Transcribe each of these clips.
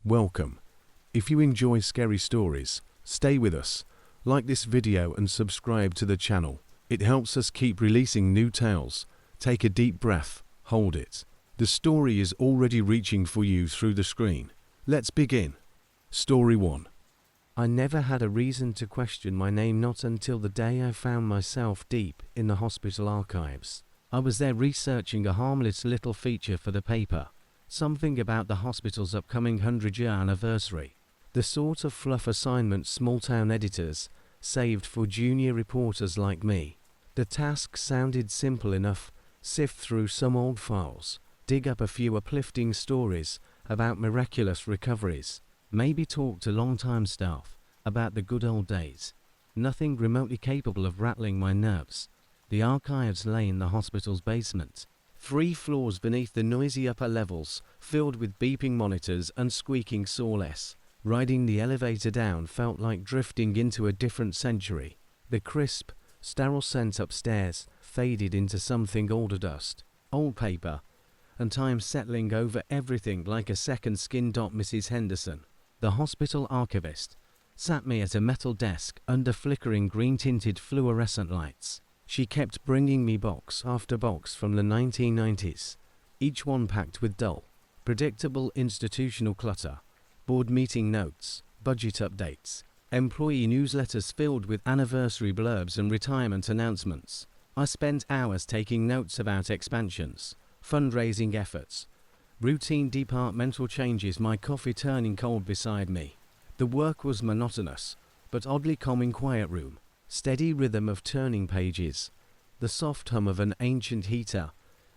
Welcome. If you enjoy scary stories, stay with us, like this video and subscribe to the channel. It helps us keep releasing new tales. Take a deep breath, hold it. The story is already reaching for you through the screen. Let's begin. Story 1. I never had a reason to question my name, not until the day I found myself deep in the hospital archives. I was there researching a harmless little feature for the paper, something about the hospital's upcoming 100-year anniversary. The sort of fluff assignment small-town editors saved for junior reporters like me. The task sounded simple enough: sift through some old files, dig up a few uplifting stories about miraculous recoveries, maybe talk to long-time staff about the good old days. Nothing remotely capable of rattling my nerves. The archives lay in the hospital's basement, 3 floors beneath the noisy upper levels, filled with beeping monitors and squeaking sawless. Riding the elevator down felt like drifting into a different century. The crisp, sterile scent upstairs faded into something older: dust, old paper, and time settling over everything like a second skin. Mrs. Henderson, the hospital archivist, sat me at a metal desk under flickering green-tinted fluorescent lights. She kept bringing me box after box from the 1990s, each one packed with dull, predictable institutional clutter: board meeting notes, budget updates, employee newsletters filled with anniversary blurbs and retirement announcements. I spent hours taking notes about expansions, fundraising efforts, routine departmental changes, my coffee turning cold beside me. The work was monotonous, but oddly calming. Quiet room, steady rhythm of turning pages, the soft hum of an ancient heater.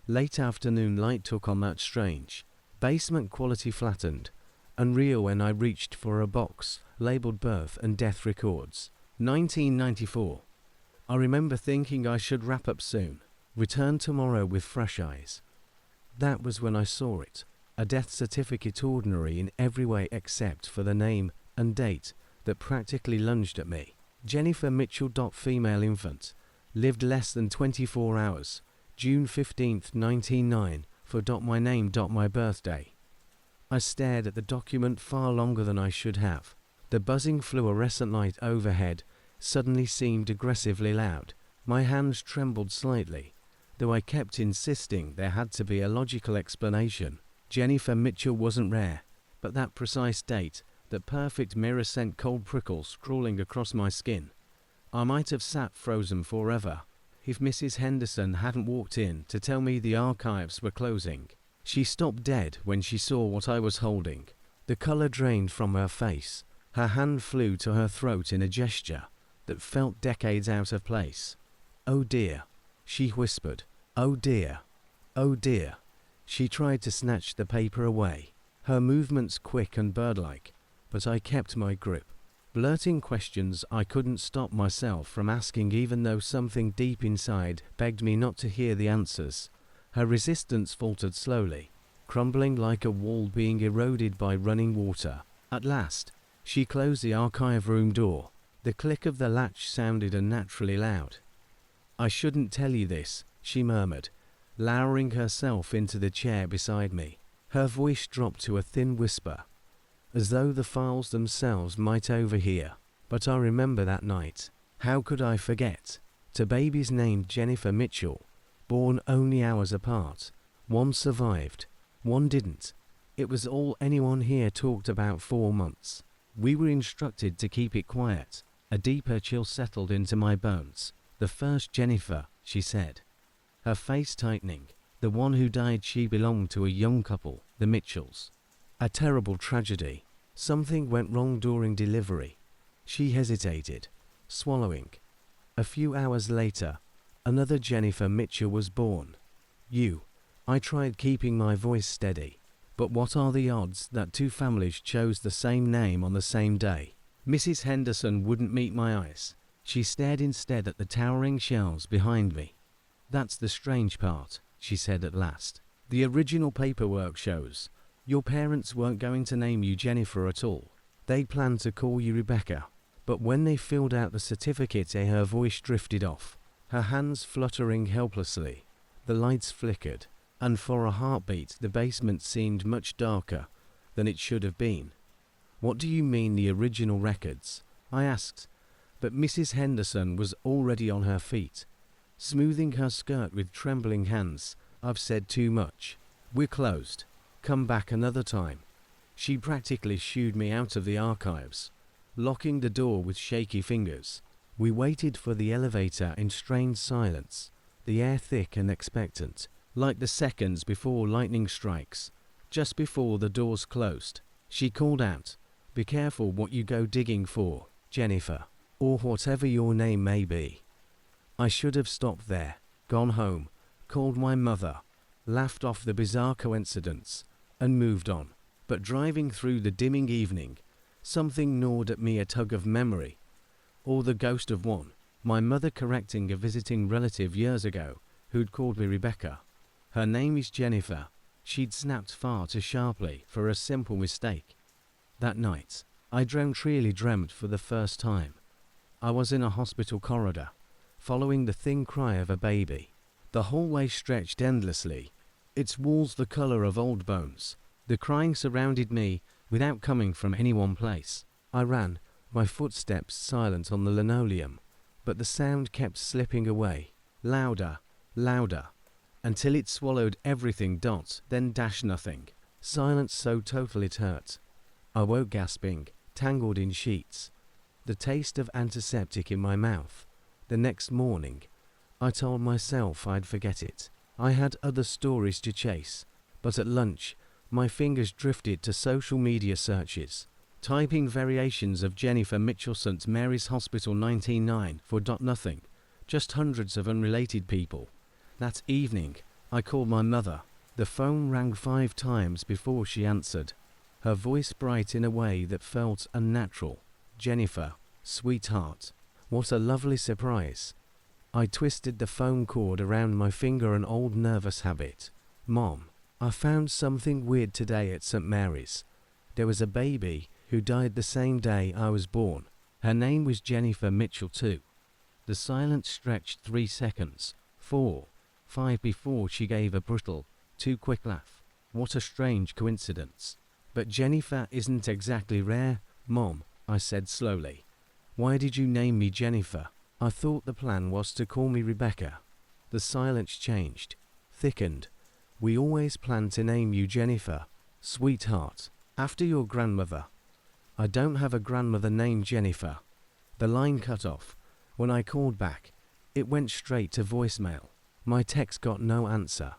Late afternoon light took on that strange, basement quality, flattened, unreal when I reached for a box labeled Birth and Death Records, 1994. I remember thinking I should wrap up soon, return tomorrow with fresh eyes. That was when I saw it, a death certificate, ordinary in every way except for the name and date that practically lunged at me. Jennifer Mitchell. Female infant, lived less than 24 hours, June 15th, 1909, for my name. My birthday. I stared at the document far longer than I should have. The buzzing fluorescent light overhead suddenly seemed aggressively loud. My hands trembled slightly, though I kept insisting there had to be a logical explanation. Jennifer Mitchell wasn't rare, but that precise date, that perfect mirror, sent cold prickles crawling across my skin. I might have sat frozen forever if Mrs. Henderson hadn't walked in to tell me the archives were closing. She stopped dead when she saw what I was holding. The color drained from her face. Her hand flew to her throat in a gesture that felt decades out of place. "Oh dear," she whispered. "Oh dear. Oh dear." She tried to snatch the paper away, her movements quick and bird-like, but I kept my grip, blurting questions I couldn't stop myself from asking, even though something deep inside begged me not to hear the answers. Her resistance faltered slowly, crumbling like a wall being eroded by running water. At last, she closed the archive room door. The click of the latch sounded unnaturally loud. "I shouldn't tell you this," she murmured, lowering herself into the chair beside me. Her voice dropped to a thin whisper, as though the files themselves might overhear. "But I remember that night. How could I forget? 2 babies named Jennifer Mitchell, born only hours apart. One survived, one didn't. It was all anyone here talked about for months. We were instructed to keep it quiet." A deeper chill settled into my bones. "The first Jennifer," she said, her face tightening. "The one who died, she belonged to a young couple, the Mitchells. A terrible tragedy. Something went wrong during delivery." She hesitated, swallowing. "A few hours later, another Jennifer Mitchell was born. You." I tried keeping my voice steady. "But what are the odds that 2 families chose the same name on the same day?" Mrs. Henderson wouldn't meet my eyes. She stared instead at the towering shelves behind me. "That's the strange part," she said at last. "The original paperwork shows your parents weren't going to name you Jennifer at all. They planned to call you Rebecca. But when they filled out the certificate," her voice drifted off, her hands fluttering helplessly. The lights flickered, and for a heartbeat the basement seemed much darker, than it should have been. What do you mean the original records? I asked, but Mrs. Henderson was already on her feet, smoothing her skirt with trembling hands. I've said too much. We're closed. Come back another time. She practically shooed me out of the archives, locking the door with shaky fingers. We waited for the elevator in strained silence, the air thick and expectant, like the seconds before lightning strikes. Just before the doors closed, she called out, "Be careful what you go digging for, Jennifer, or whatever your name may be." I should have stopped there, gone home, called my mother, laughed off the bizarre coincidence, and moved on. But driving through the dimming evening, something gnawed at me, a tug of memory, or the ghost of one. My mother correcting a visiting relative years ago, who'd called me Rebecca. Her name is Jennifer. She'd snapped far too sharply for a simple mistake. That night, I really dreamt for the first time. I was in a hospital corridor, following the thin cry of a baby. The hallway stretched endlessly, its walls the color of old bones. The crying surrounded me without coming from any one place. I ran, my footsteps silent on the linoleum, but the sound kept slipping away, louder, louder, until it swallowed everything. Then nothing. Silence so total it hurt. I woke gasping, tangled in sheets, the taste of antiseptic in my mouth. The next morning, I told myself I'd forget it. I had other stories to chase, but at lunch, my fingers drifted to social media searches, typing variations of Jennifer Mitchell St. Mary's Hospital 1999 for nothing, just hundreds of unrelated people. That evening, I called my mother. The phone rang 5 times before she answered, her voice bright in a way that felt unnatural. "Jennifer, sweetheart, what a lovely surprise." I twisted the phone cord around my finger, an old nervous habit. "Mom, I found something weird today at St. Mary's. There was a baby who died the same day I was born. Her name was Jennifer Mitchell too." The silence stretched 3 seconds, 4, 5 before she gave a brittle, too quick laugh. "What a strange coincidence. But Jennifer isn't exactly rare, Mom," I said slowly. "Why did you name me Jennifer?" "I thought the plan was to call me Rebecca." The silence changed, thickened. "We always planned to name you Jennifer, sweetheart, after your grandmother." "I don't have a grandmother named Jennifer." The line cut off. When I called back, it went straight to voicemail. My text got no answer.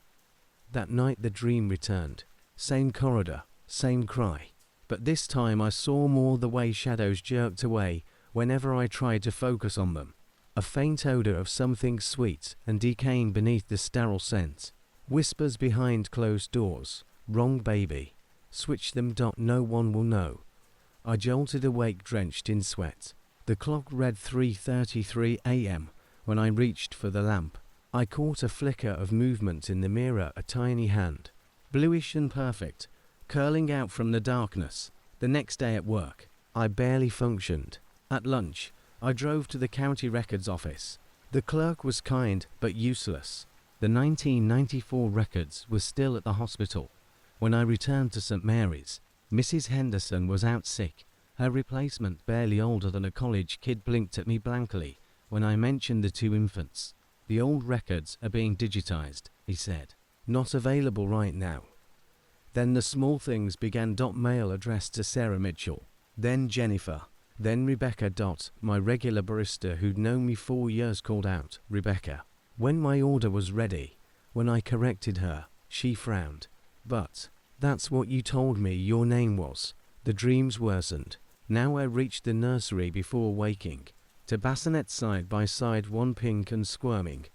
That night the dream returned. Same corridor, same cry. But this time I saw more, the way shadows jerked away whenever I tried to focus on them. A faint odor of something sweet and decaying beneath the sterile scent. Whispers behind closed doors. "Wrong baby. Switch them. No one will know." I jolted awake, drenched in sweat. The clock read 3:33 a.m. when I reached for the lamp. I caught a flicker of movement in the mirror, a tiny hand, bluish and perfect, curling out from the darkness. The next day at work, I barely functioned. At lunch, I drove to the county records office. The clerk was kind but useless. The 1994 records were still at the hospital. When I returned to St. Mary's, Mrs. Henderson was out sick. Her replacement, barely older than a college kid, blinked at me blankly when I mentioned the 2 infants. "The old records are being digitized," he said. "Not available right now." Then the small things began. Mail addressed to Sarah Mitchell, then Jennifer, then Rebecca. My regular barista who'd known me 4 years called out, "Rebecca." When my order was ready, when I corrected her, she frowned. "But that's what you told me your name was." The dreams worsened. Now I reached the nursery before waking. To bassinets side by side, one pink and squirming,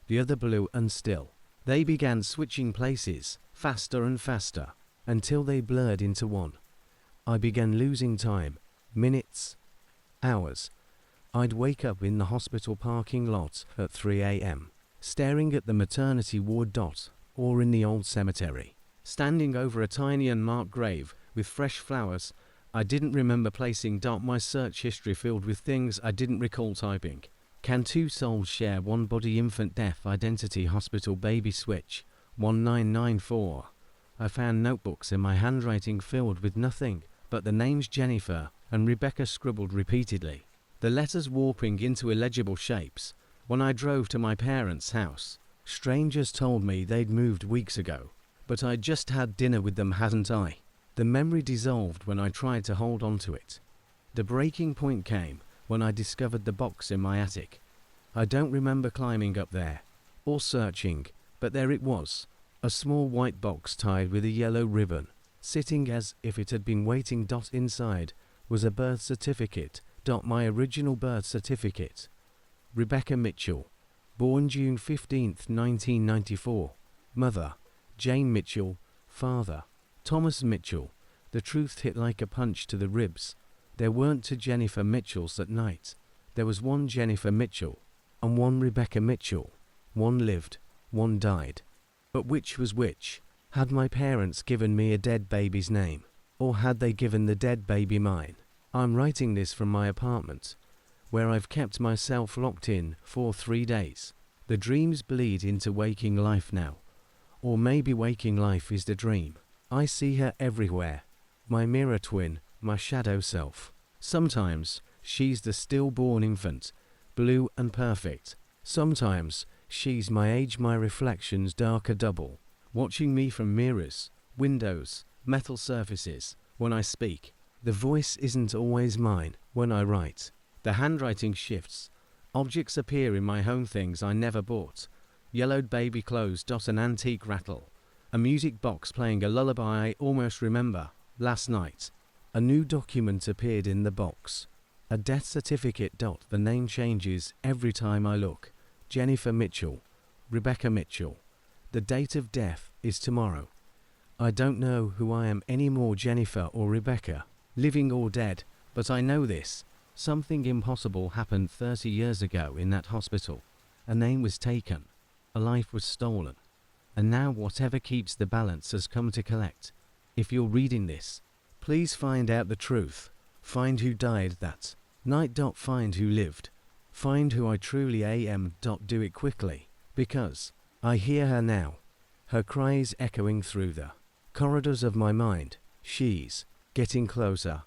the other blue and still. They began switching places, faster and faster, until they blurred into one. I began losing time, minutes, hours. I'd wake up in the hospital parking lot at 3 a.m., staring at the maternity ward. Or in the old cemetery, standing over a tiny unmarked grave with fresh flowers I didn't remember placing. My search history filled with things I didn't recall typing. Can 2 souls share one body? Infant death identity hospital baby switch 1994. I found notebooks in my handwriting filled with nothing but the names Jennifer and Rebecca scribbled repeatedly, the letters warping into illegible shapes. When I drove to my parents' house, strangers told me they'd moved weeks ago, but I'd just had dinner with them, hadn't I? The memory dissolved when I tried to hold on to it. The breaking point came when I discovered the box in my attic. I don't remember climbing up there or searching, but there it was, a small white box tied with a yellow ribbon, sitting as if it had been waiting. Inside was a birth certificate, my original birth certificate. Rebecca Mitchell, born June 15th, 1994. Mother, Jane Mitchell. Father, Thomas Mitchell. The truth hit like a punch to the ribs. There weren't two Jennifer Mitchells that night. There was one Jennifer Mitchell and one Rebecca Mitchell. One lived, one died. But which was which? Had my parents given me a dead baby's name, or had they given the dead baby mine? I'm writing this from my apartment, where I've kept myself locked in for 3 days. The dreams bleed into waking life now. Or maybe waking life is the dream. I see her everywhere. My mirror twin, my shadow self. Sometimes she's the stillborn infant, blue and perfect. Sometimes she's my age, my reflection's darker double, watching me from mirrors, windows, metal surfaces. When I speak, the voice isn't always mine. When I write, the handwriting shifts. Objects appear in my home, things I never bought. Yellowed baby clothes, an antique rattle. A music box playing a lullaby I almost remember. Last night, a new document appeared in the box. A death certificate. The name changes every time I look. Jennifer Mitchell, Rebecca Mitchell. The date of death is tomorrow. I don't know who I am anymore, Jennifer or Rebecca, living or dead, but I know this. Something impossible happened 30 years ago in that hospital. A name was taken, a life was stolen, and now whatever keeps the balance has come to collect. If you're reading this, please find out the truth. Find who died that night. Find who lived. Find who I truly am. Do it quickly, because I hear her now. Her cries echoing through the corridors of my mind. She's getting closer,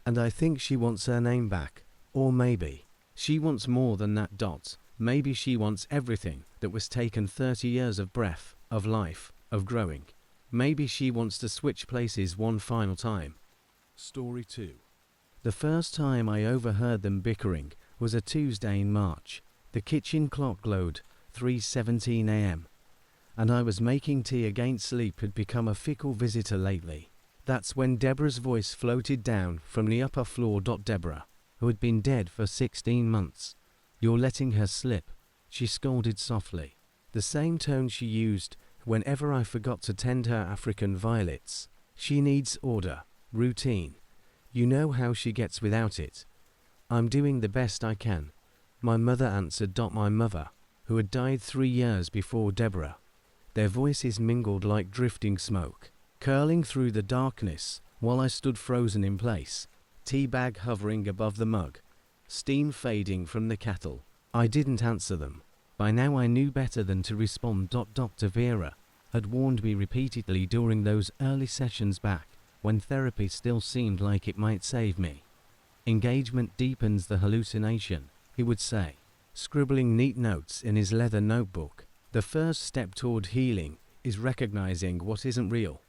and I think she wants her name back. Or maybe she wants more than that. Maybe she wants everything that was taken. 30 years of breath, of life, of growing. Maybe she wants to switch places one final time. Story 2. The first time I overheard them bickering was a Tuesday in March. The kitchen clock glowed 3:17 a.m. and I was making tea again. Sleep had become a fickle visitor lately. That's when Deborah's voice floated down from the upper floor. Deborah, who had been dead for 16 months. You're letting her slip, she scolded softly. The same tone she used whenever I forgot to tend her African violets. She needs order, routine. You know how she gets without it. I'm doing the best I can. My mother answered. My mother, who had died 3 years before Deborah. Their voices mingled like drifting smoke, curling through the darkness while I stood frozen in place, tea bag hovering above the mug, steam fading from the kettle. I didn't answer them. By now I knew better than to respond. Dr. Vera had warned me repeatedly during those early sessions back, when therapy still seemed like it might save me. Engagement deepens the hallucination, he would say, scribbling neat notes in his leather notebook. The first step toward healing is recognizing what isn't real.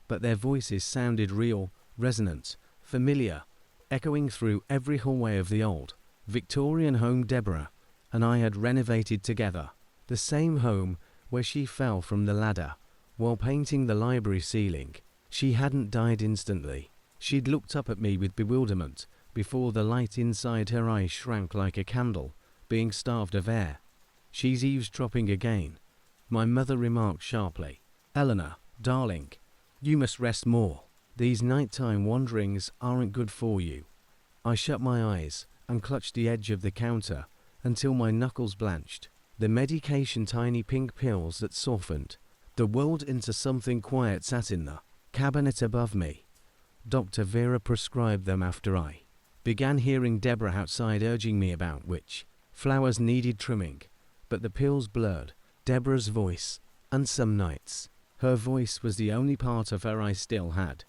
But their voices sounded real, resonant, familiar, echoing through every hallway of the old Victorian home Deborah and I had renovated together. The same home where she fell from the ladder while painting the library ceiling. She hadn't died instantly. She'd looked up at me with bewilderment before the light inside her eyes shrank like a candle, being starved of air. She's eavesdropping again, my mother remarked sharply. Eleanor, darling, you must rest more. These nighttime wanderings aren't good for you. I shut my eyes and clutched the edge of the counter until my knuckles blanched. The medication, tiny pink pills that softened the world into something quiet, sat in the cabinet above me. Dr. Vera prescribed them after I began hearing Deborah outside urging me about which flowers needed trimming, but the pills blurred Deborah's voice, and some nights Her voice was the only part of her I still had.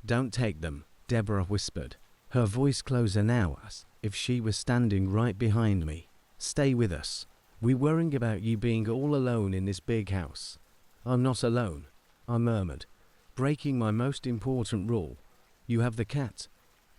"Don't take them," Deborah whispered, her voice closer now as if she was standing right behind me. "Stay with us. We're worrying about you being all alone in this big house." "I'm not alone," I murmured, breaking my most important rule. "You have the cat,"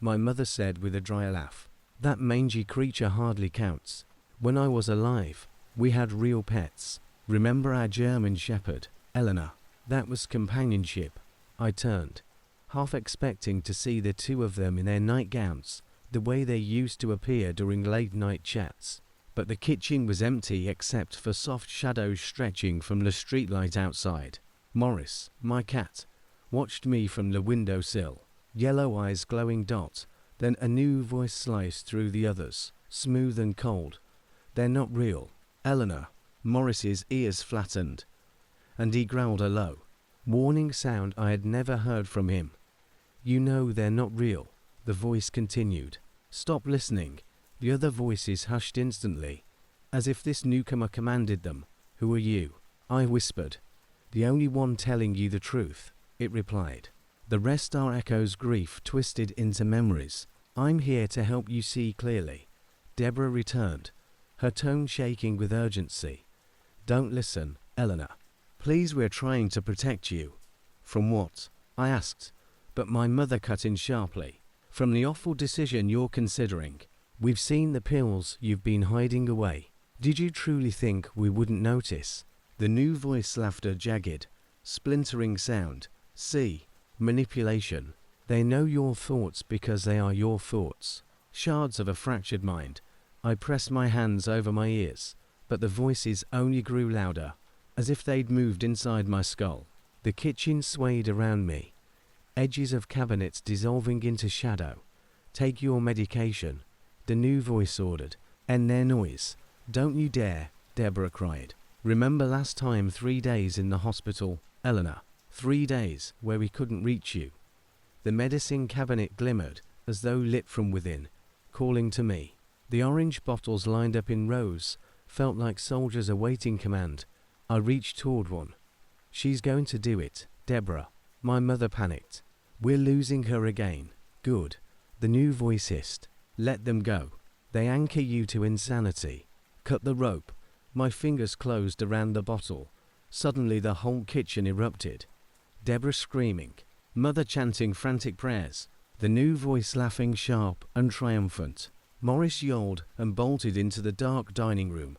my mother said with a dry laugh. "That mangy creature hardly counts. When I was alive, we had real pets. Remember our German shepherd, Eleanor? That was companionship." I turned, half expecting to see the two of them in their nightgowns, the way they used to appear during late-night chats. But the kitchen was empty except for soft shadows stretching from the streetlight outside. Morris, my cat, watched me from the windowsill, yellow eyes glowing dot. Then a new voice sliced through the others, smooth and cold. "They're not real, Eleanor." Morris's ears flattened, and he growled a low, warning sound I had never heard from him. "You know they're not real," the voice continued. "Stop listening." The other voices hushed instantly, as if this newcomer commanded them. "Who are you?" I whispered. "The only one telling you the truth," it replied. "The rest are echoes, grief twisted into memories. I'm here to help you see clearly," Deborah returned, her tone shaking with urgency. "Don't listen, Eleanor. Please, we're trying to protect you." "From what?" I asked, but my mother cut in sharply. "From the awful decision you're considering. We've seen the pills you've been hiding away. Did you truly think we wouldn't notice?" The new voice laughed a jagged, splintering sound. "See, manipulation. They know your thoughts because they are your thoughts. Shards of a fractured mind." I pressed my hands over my ears, but the voices only grew louder, as if they'd moved inside my skull. The kitchen swayed around me, edges of cabinets dissolving into shadow. "Take your medication," the new voice ordered. "End their noise." "Don't you dare," Deborah cried. "Remember last time, 3 days in the hospital, Eleanor? 3 days where we couldn't reach you." The medicine cabinet glimmered, as though lit from within, calling to me. The orange bottles lined up in rows felt like soldiers awaiting command. I reached toward one. "She's going to do it, Deborah." My mother panicked. "We're losing her again." "Good," the new voice hissed. "Let them go. They anchor you to insanity. Cut the rope." My fingers closed around the bottle. Suddenly the whole kitchen erupted. Deborah screaming, mother chanting frantic prayers, the new voice laughing sharp and triumphant. Morris yelled and bolted into the dark dining room.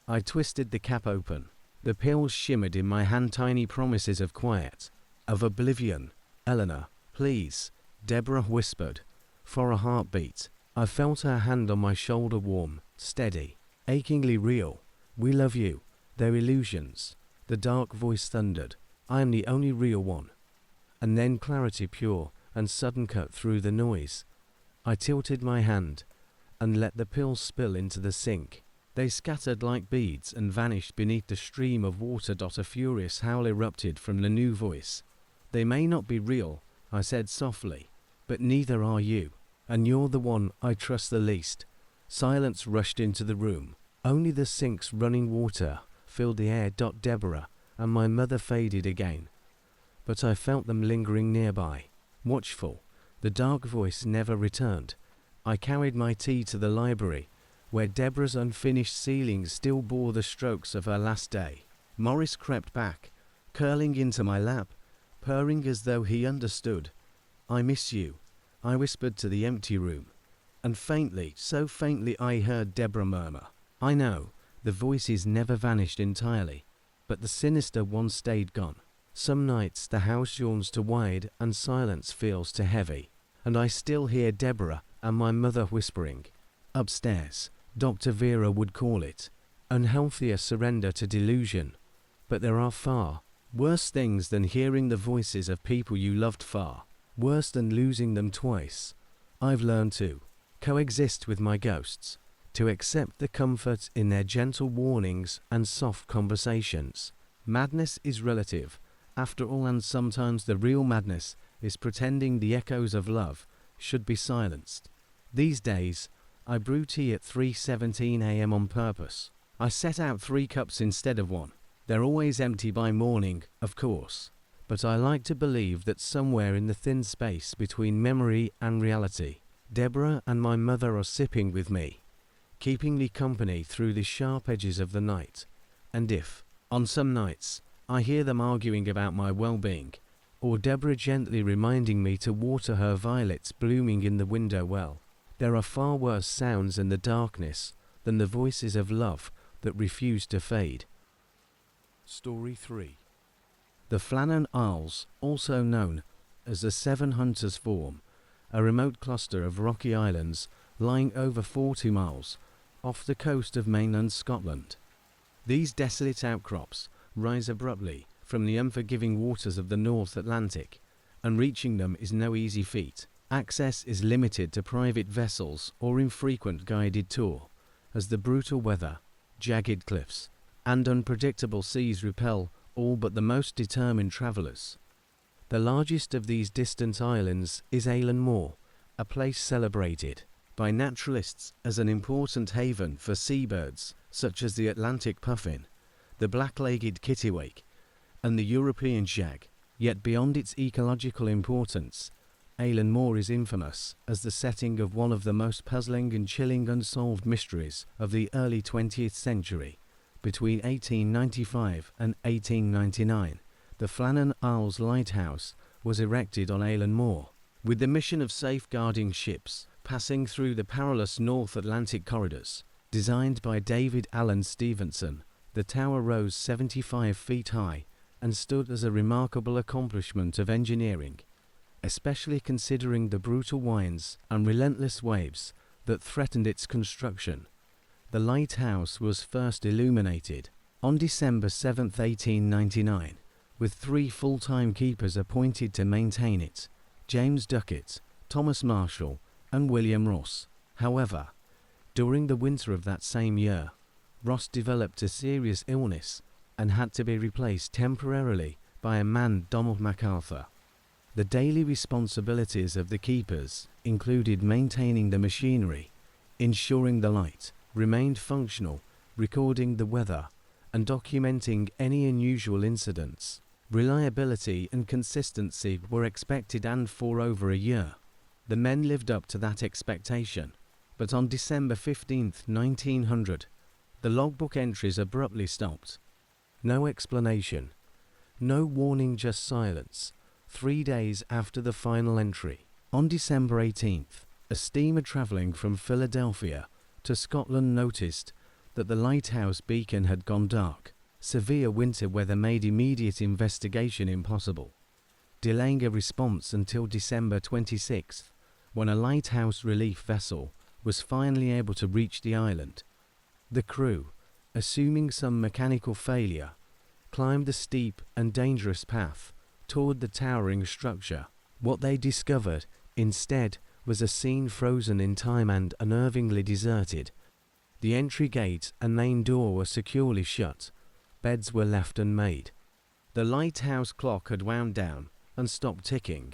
I twisted the cap open. The pills shimmered in my hand, tiny promises of quiet, of oblivion. "Eleanor, please," Deborah whispered. For a heartbeat, I felt her hand on my shoulder, warm, steady, achingly real. "We love you. They're illusions," the dark voice thundered. "I am the only real one." And then clarity, pure and sudden, cut through the noise. I tilted my hand and let the pills spill into the sink. They scattered like beads and vanished beneath the stream of water. A furious howl erupted from the new voice. "They may not be real," I said softly, "but neither are you. And you're the one I trust the least." Silence rushed into the room. Only the sink's running water filled the air. Deborah and my mother faded again. But I felt them lingering nearby, watchful. The dark voice never returned. I carried my tea to the library, where Deborah's unfinished ceilings still bore the strokes of her last day. Morris crept back, curling into my lap, purring as though he understood. "I miss you," I whispered to the empty room. And faintly, so faintly, I heard Deborah murmur, "I know." The voices never vanished entirely, but the sinister one stayed gone. Some nights the house yawns too wide and silence feels too heavy, and I still hear Deborah and my mother whispering. Upstairs, Dr. Vera would call it unhealthier surrender to delusion. But there are far worse things than hearing the voices of people you loved, far worse than losing them twice. I've learned to coexist with my ghosts, to accept the comfort in their gentle warnings and soft conversations. Madness is relative, after all, and sometimes the real madness is pretending the echoes of love should be silenced. These days, I brew tea at 3:17 a.m. on purpose. I set out 3 cups instead of 1. They're always empty by morning, of course. but I like to believe that somewhere in the thin space between memory and reality, Deborah and my mother are sipping with me, keeping me company through the sharp edges of the night. And if, on some nights, I hear them arguing about my well-being, or Deborah gently reminding me to water her violets blooming in the window well, there are far worse sounds in the darkness than the voices of love that refuse to fade. Story 3. The Flannan Isles, also known as the Seven Hunters, form a remote cluster of rocky islands lying over 40 miles off the coast of mainland Scotland. These desolate outcrops rise abruptly from the unforgiving waters of the North Atlantic, and reaching them is no easy feat. Access is limited to private vessels or infrequent guided tour, as the brutal weather, jagged cliffs, and unpredictable seas repel all but the most determined travellers. The largest of these distant islands is Eilean Mor, a place celebrated by naturalists as an important haven for seabirds such as the Atlantic puffin, the black-legged kittiwake, and the European shag. Yet beyond its ecological importance, Eilean Mor is infamous as the setting of one of the most puzzling and chilling unsolved mysteries of the early 20th century. Between 1895 and 1899, the Flannan Isles Lighthouse was erected on Eilean Mor, with the mission of safeguarding ships passing through the perilous North Atlantic corridors. Designed by David Allen Stevenson, the tower rose 75 feet high and stood as a remarkable accomplishment of engineering, especially considering the brutal winds and relentless waves that threatened its construction. The lighthouse was first illuminated on December 7, 1899, with 3 full-time keepers appointed to maintain it: James Duckett, Thomas Marshall, and William Ross. However, during the winter of that same year, Ross developed a serious illness and had to be replaced temporarily by a man, Donald MacArthur. The daily responsibilities of the keepers included maintaining the machinery, ensuring the light remained functional, recording the weather, and documenting any unusual incidents. Reliability and consistency were expected, and for over a year, the men lived up to that expectation. But on December 15, 1900, the logbook entries abruptly stopped. No explanation, no warning, just silence. 3 days after the final entry, on December 18th, a steamer travelling from Philadelphia to Scotland noticed that the lighthouse beacon had gone dark. Severe winter weather made immediate investigation impossible, delaying a response until December 26th, when a lighthouse relief vessel was finally able to reach the island. The crew, assuming some mechanical failure, climbed the steep and dangerous path toward the towering structure. What they discovered, instead, was a scene frozen in time and unnervingly deserted. The entry gate and main door were securely shut. Beds were left unmade. The lighthouse clock had wound down and stopped ticking.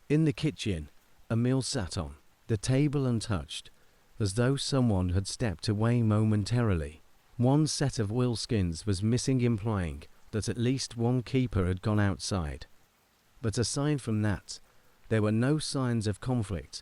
In the kitchen, a meal sat on the table untouched, as though someone had stepped away momentarily. One set of oilskins was missing, implying that at least one keeper had gone outside. But aside from that, there were no signs of conflict,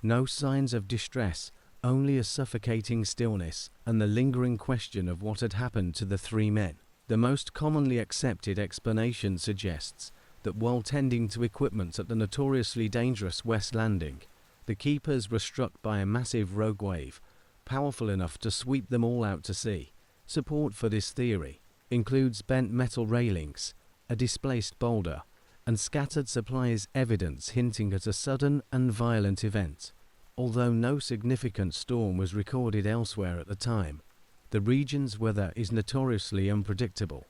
no signs of distress, only a suffocating stillness and the lingering question of what had happened to the 3 men. The most commonly accepted explanation suggests that while tending to equipment at the notoriously dangerous West Landing, the keepers were struck by a massive rogue wave, powerful enough to sweep them all out to sea. Support for this theory includes bent metal railings, a displaced boulder, and scattered supplies, evidence hinting at a sudden and violent event. Although no significant storm was recorded elsewhere at the time, the region's weather is notoriously unpredictable.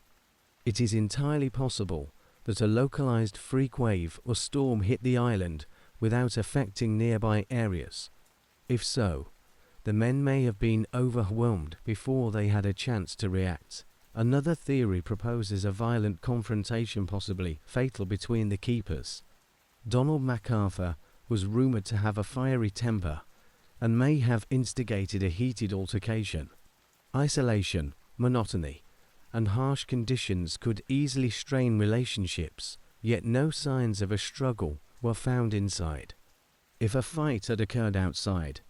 It is entirely possible that a localized freak wave or storm hit the island without affecting nearby areas. If so, the men may have been overwhelmed before they had a chance to react. Another theory proposes a violent confrontation, possibly fatal, between the keepers. Donald MacArthur was rumored to have a fiery temper and may have instigated a heated altercation. Isolation, monotony, and harsh conditions could easily strain relationships, yet no signs of a struggle were found inside. If a fight had occurred outside,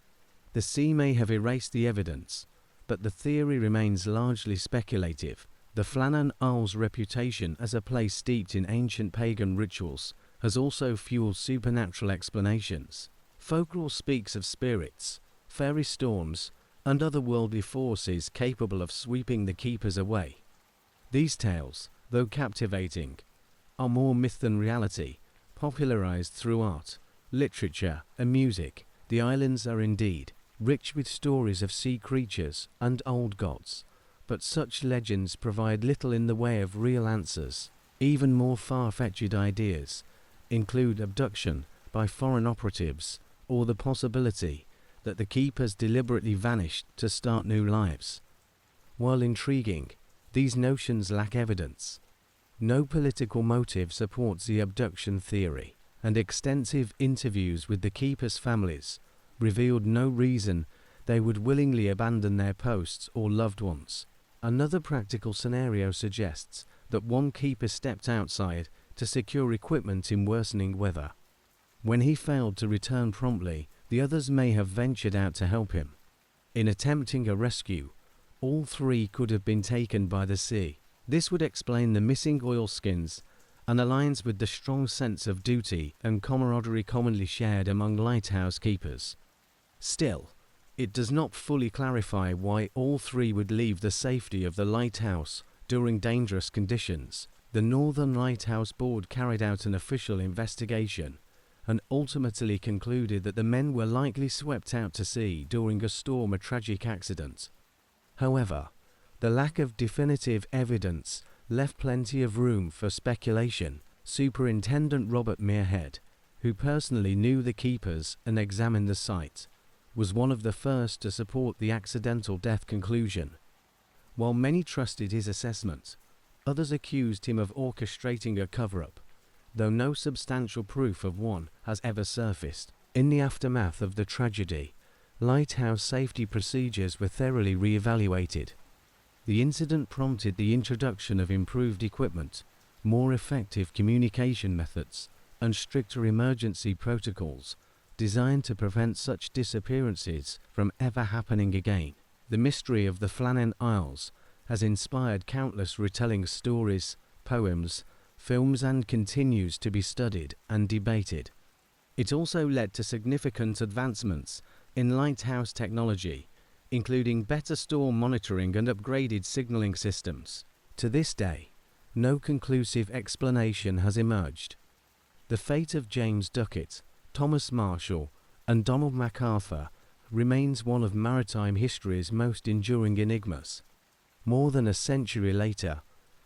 the sea may have erased the evidence, but the theory remains largely speculative. The Flannan Isles' reputation as a place steeped in ancient pagan rituals has also fueled supernatural explanations. Folklore speaks of spirits, fairy storms, and otherworldly forces capable of sweeping the keepers away. These tales, though captivating, are more myth than reality, popularized through art, literature, and music. The islands are indeed rich with stories of sea creatures and old gods, but such legends provide little in the way of real answers. Even more far-fetched ideas include abduction by foreign operatives or the possibility that the keepers deliberately vanished to start new lives. While intriguing, these notions lack evidence. No political motive supports the abduction theory, and extensive interviews with the keepers' families revealed no reason they would willingly abandon their posts or loved ones. Another practical scenario suggests that one keeper stepped outside to secure equipment in worsening weather. When he failed to return promptly, the others may have ventured out to help him. In attempting a rescue, all three could have been taken by the sea. This would explain the missing oilskins and aligns with the strong sense of duty and camaraderie commonly shared among lighthouse keepers. Still, it does not fully clarify why all three would leave the safety of the lighthouse during dangerous conditions. The Northern Lighthouse Board carried out an official investigation and ultimately concluded that the men were likely swept out to sea during a storm or tragic accident. However, the lack of definitive evidence left plenty of room for speculation. Superintendent Robert Muirhead, who personally knew the keepers and examined the site, was one of the first to support the accidental death conclusion. While many trusted his assessment, others accused him of orchestrating a cover-up, though no substantial proof of one has ever surfaced. In the aftermath of the tragedy, lighthouse safety procedures were thoroughly re-evaluated. The incident prompted the introduction of improved equipment, more effective communication methods, and stricter emergency protocols designed to prevent such disappearances from ever happening again. The mystery of the Flannan Isles has inspired countless retelling stories, poems, films, and continues to be studied and debated. It also led to significant advancements in lighthouse technology, including better storm monitoring and upgraded signaling systems. To this day, no conclusive explanation has emerged. The fate of James Duckett, Thomas Marshall, and Donald MacArthur remains one of maritime history's most enduring enigmas. More than a century later,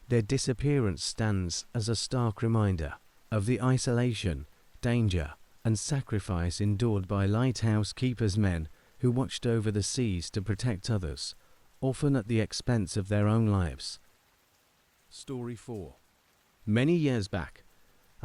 their disappearance stands as a stark reminder of the isolation, danger, and sacrifice endured by lighthouse keepers' men who watched over the seas to protect others, often at the expense of their own lives. Story 4. Many years back,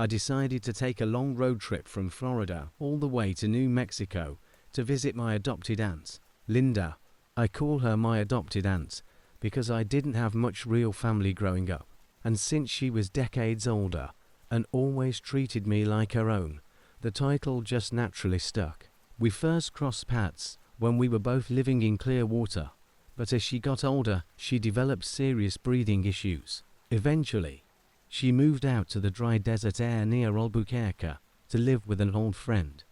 I decided to take a long road trip from Florida all the way to New Mexico to visit my adopted aunt, Linda. I call her my adopted aunt because I didn't have much real family growing up, and since she was decades older and always treated me like her own, the title just naturally stuck. We first crossed paths when we were both living in Clearwater, but as she got older, she developed serious breathing issues. Eventually, she moved out to the dry desert air near Albuquerque to live with an old friend.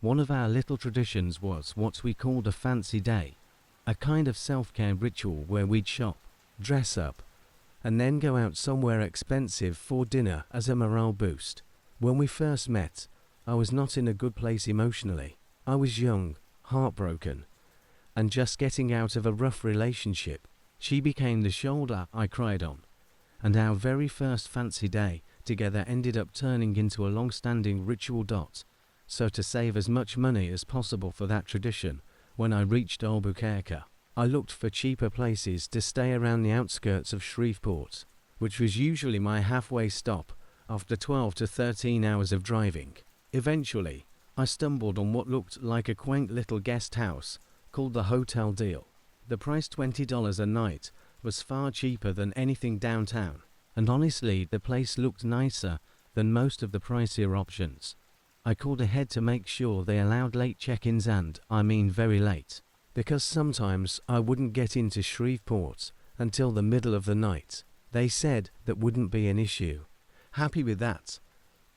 One of our little traditions was what we called a fancy day, a kind of self-care ritual where we'd shop, dress up, and then go out somewhere expensive for dinner as a morale boost. When we first met, I was not in a good place emotionally. I was young, heartbroken, and just getting out of a rough relationship. She became the shoulder I cried on, and our very first fancy day together ended up turning into a long-standing ritual. So to save as much money as possible for that tradition, when I reached Albuquerque, I looked for cheaper places to stay around the outskirts of Shreveport, which was usually my halfway stop after 12 to 13 hours of driving. Eventually, I stumbled on what looked like a quaint little guest house called the Hotel Deal. The price $20 a night was far cheaper than anything downtown, and honestly the place looked nicer than most of the pricier options. I called ahead to make sure they allowed late check-ins and, I mean very late, because sometimes I wouldn't get into Shreveport until the middle of the night. They said that wouldn't be an issue. Happy with that,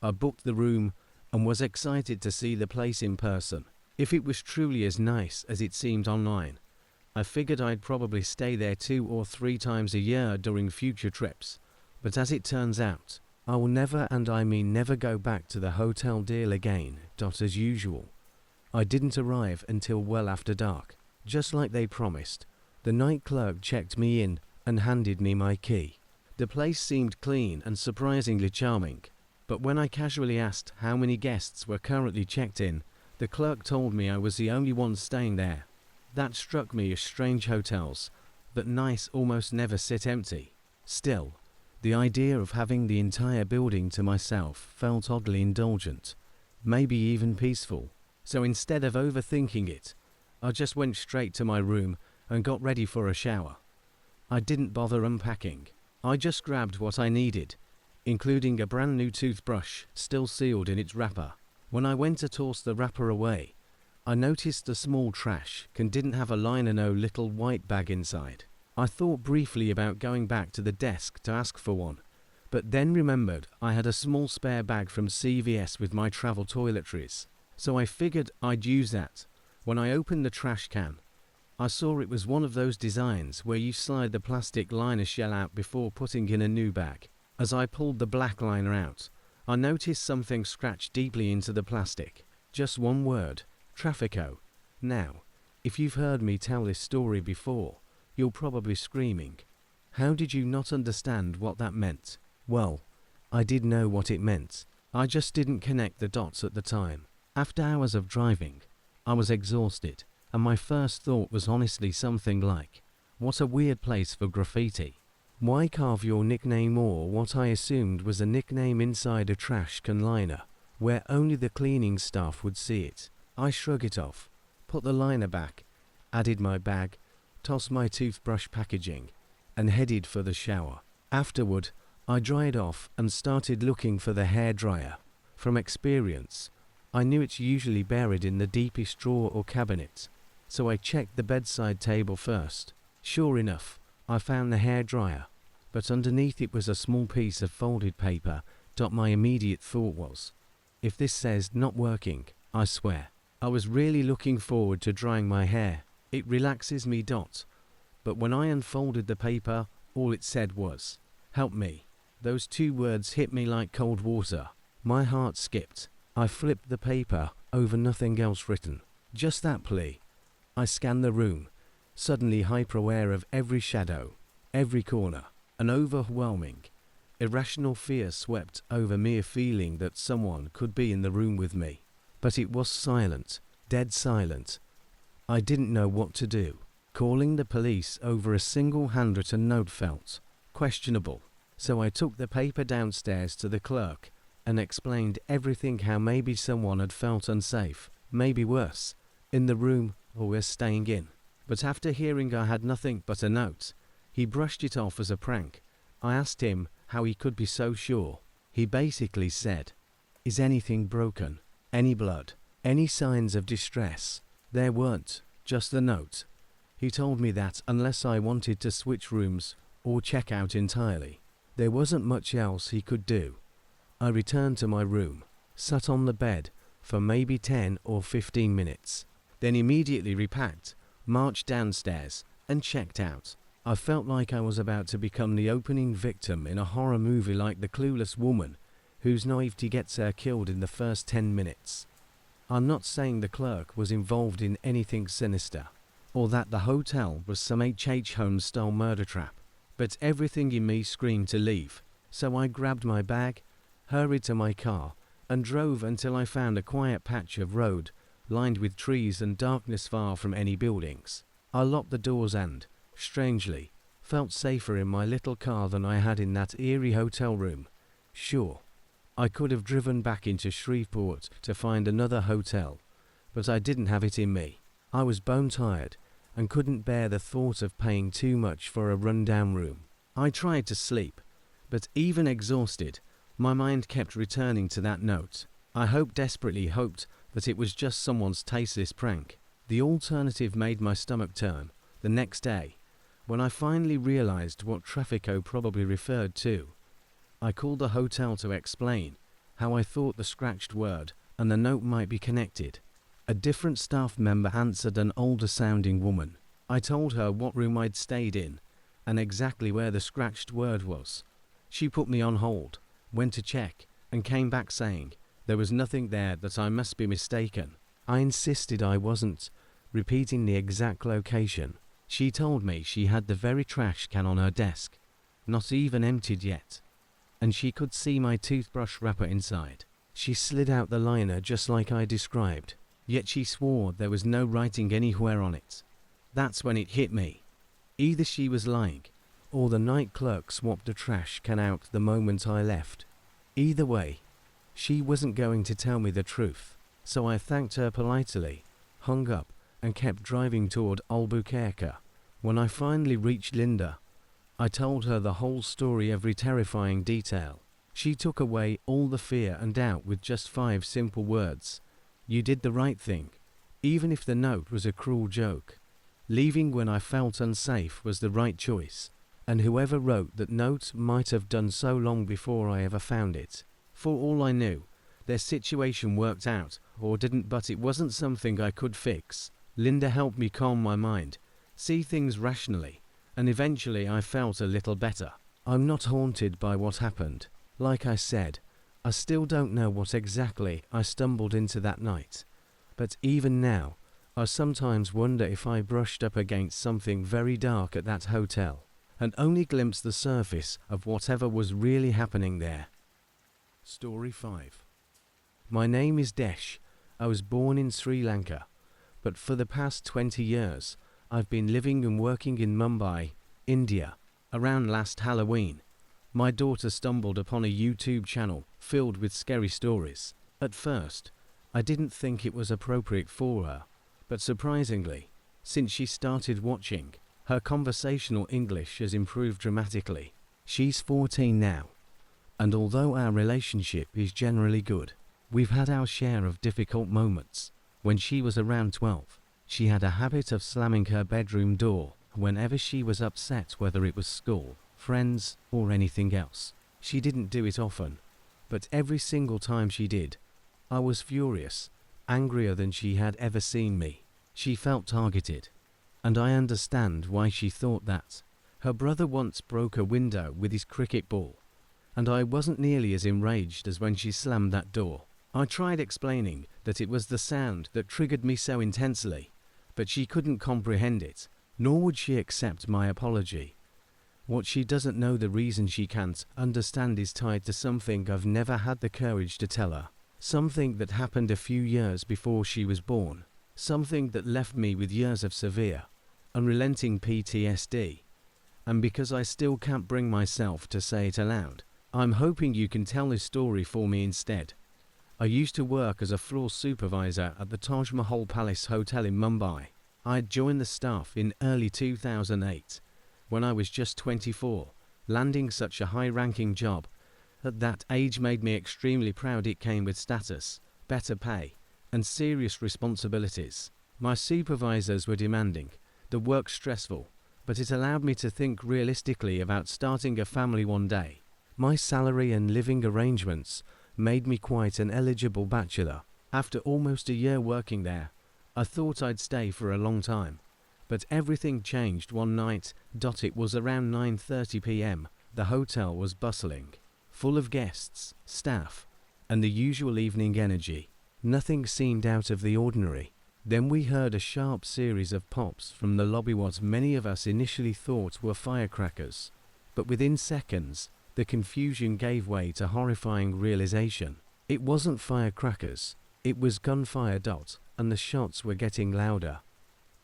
I booked the room and was excited to see the place in person. If it was truly as nice as it seemed online, I figured I'd probably stay there 2 or 3 times a year during future trips. But as it turns out, I will never, and I mean never, go back to the hotel deal again. As usual, I didn't arrive until well after dark. Just like they promised, the night clerk checked me in and handed me my key. The place seemed clean and surprisingly charming, but when I casually asked how many guests were currently checked in, the clerk told me I was the only one staying there. That struck me as strange. Hotels that nice almost never sit empty. Still, the idea of having the entire building to myself felt oddly indulgent, maybe even peaceful. So instead of overthinking it, I just went straight to my room and got ready for a shower. I didn't bother unpacking. I just grabbed what I needed, including a brand new toothbrush still sealed in its wrapper. When I went to toss the wrapper away, I noticed the small trash can didn't have a liner, no little white bag inside. I thought briefly about going back to the desk to ask for one, but then remembered I had a small spare bag from CVS with my travel toiletries, so I figured I'd use that. When I opened the trash can, I saw it was one of those designs where you slide the plastic liner shell out before putting in a new bag. As I pulled the black liner out, I noticed something scratched deeply into the plastic. Just one word: Traffico. Now, if you've heard me tell this story before, you're probably screaming, how did you not understand what that meant? Well, I did know what it meant. I just didn't connect the dots at the time. After hours of driving, I was exhausted, and my first thought was honestly something like, what a weird place for graffiti. Why carve your nickname or what I assumed was a nickname inside a trash can liner, where only the cleaning staff would see it? I shrugged it off, put the liner back, added my bag, tossed my toothbrush packaging, and headed for the shower. Afterward, I dried off and started looking for the hairdryer. From experience, I knew it's usually buried in the deepest drawer or cabinet, so I checked the bedside table first. Sure enough, I found the hairdryer, but underneath it was a small piece of folded paper. My immediate thought was, if this says not working, I swear. I was really looking forward to drying my hair. It relaxes me. But when I unfolded the paper, all it said was, help me. Those 2 words hit me like cold water. My heart skipped. I flipped the paper over, nothing else written. Just that plea. I scanned the room, suddenly hyper-aware of every shadow, every corner. An overwhelming, irrational fear swept over me, a feeling that someone could be in the room with me. But it was silent, dead silent. I didn't know what to do. Calling the police over a single handwritten note felt questionable, so I took the paper downstairs to the clerk and explained everything, how maybe someone had felt unsafe, maybe worse, in the room or was staying in. But after hearing I had nothing but a note, he brushed it off as a prank. I asked him how he could be so sure. He basically said, is anything broken? Any blood? Any signs of distress? There weren't, just the note. He told me that unless I wanted to switch rooms or check out entirely, there wasn't much else he could do. I returned to my room, sat on the bed for maybe 10 or 15 minutes, then immediately repacked, marched downstairs, and checked out. I felt like I was about to become the opening victim in a horror movie, like the clueless woman whose naivety gets her killed in the first 10 minutes. I'm not saying the clerk was involved in anything sinister, or that the hotel was some H.H. Holmes-style murder trap, but everything in me screamed to leave, so I grabbed my bag, hurried to my car, and drove until I found a quiet patch of road lined with trees and darkness far from any buildings. I locked the doors and, strangely, felt safer in my little car than I had in that eerie hotel room. Sure, I could have driven back into Shreveport to find another hotel, but I didn't have it in me. I was bone tired and couldn't bear the thought of paying too much for a rundown room. I tried to sleep, but even exhausted, My mind kept returning to that note. I desperately hoped that it was just someone's tasteless prank. The alternative made my stomach turn. The next day, when I finally realized what Traffico probably referred to, I called the hotel to explain how I thought the scratched word and the note might be connected. A different staff member answered, an older sounding woman. I told her what room I'd stayed in and exactly where the scratched word was. She put me on hold, went to check, and came back saying there was nothing there, that I must be mistaken. I insisted I wasn't, repeating the exact location. She told me she had the very trash can on her desk, not even emptied yet, and she could see my toothbrush wrapper inside. She slid out the liner just like I described, yet she swore there was no writing anywhere on it. That's when it hit me. Either she was lying, or the night clerk swapped the trash can out the moment I left. Either way, she wasn't going to tell me the truth, so I thanked her politely, hung up, and kept driving toward Albuquerque. When I finally reached Linda, I told her the whole story, every terrifying detail. She took away all the fear and doubt with just 5 simple words. You did the right thing, even if the note was a cruel joke. Leaving when I felt unsafe was the right choice, and whoever wrote that note might have done so long before I ever found it. For all I knew, their situation worked out, or didn't, but it wasn't something I could fix. Linda helped me calm my mind, see things rationally, and eventually I felt a little better. I'm not haunted by what happened. Like I said, I still don't know what exactly I stumbled into that night, but even now, I sometimes wonder if I brushed up against something very dark at that hotel, and only glimpsed the surface of whatever was really happening there. Story 5. My name is Desh. I was born in Sri Lanka, but for the past 20 years, I've been living and working in Mumbai, India. Around last Halloween, my daughter stumbled upon a YouTube channel filled with scary stories. At first, I didn't think it was appropriate for her, but surprisingly, since she started watching, her conversational English has improved dramatically. She's 14 now, and although our relationship is generally good, we've had our share of difficult moments. When she was around 12, she had a habit of slamming her bedroom door whenever she was upset, whether it was school, friends, or anything else. She didn't do it often, but every single time she did, I was furious, angrier than she had ever seen me. She felt targeted, and I understand why she thought that. Her brother once broke a window with his cricket ball, and I wasn't nearly as enraged as when she slammed that door. I tried explaining that it was the sound that triggered me so intensely, but she couldn't comprehend it, nor would she accept my apology. What she doesn't know, the reason she can't understand, is tied to something I've never had the courage to tell her. Something that happened a few years before she was born. Something that left me with years of severe, unrelenting PTSD. And because I still can't bring myself to say it aloud, I'm hoping you can tell this story for me instead. I used to work as a floor supervisor at the Taj Mahal Palace Hotel in Mumbai. I had joined the staff in early 2008, when I was just 24. Landing such a high-ranking job at that age made me extremely proud. It came with status, better pay, and serious responsibilities. My supervisors were demanding, the work stressful, but it allowed me to think realistically about starting a family one day. My salary and living arrangements made me quite an eligible bachelor. After almost a year working there, I thought I'd stay for a long time. But everything changed one night. It was around 9:30 p.m. The hotel was bustling, full of guests, staff, and the usual evening energy. Nothing seemed out of the ordinary. Then we heard a sharp series of pops from the lobby, what many of us initially thought were firecrackers. But within seconds, the confusion gave way to horrifying realization. It wasn't firecrackers, it was gunfire. And the shots were getting louder.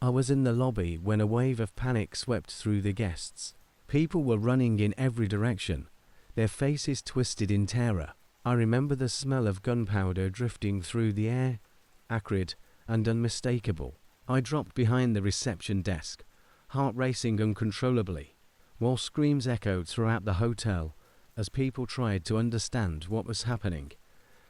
I was in the lobby when a wave of panic swept through the guests. People were running in every direction, their faces twisted in terror. I remember the smell of gunpowder drifting through the air, acrid and unmistakable. I dropped behind the reception desk, heart racing uncontrollably, while screams echoed throughout the hotel as people tried to understand what was happening.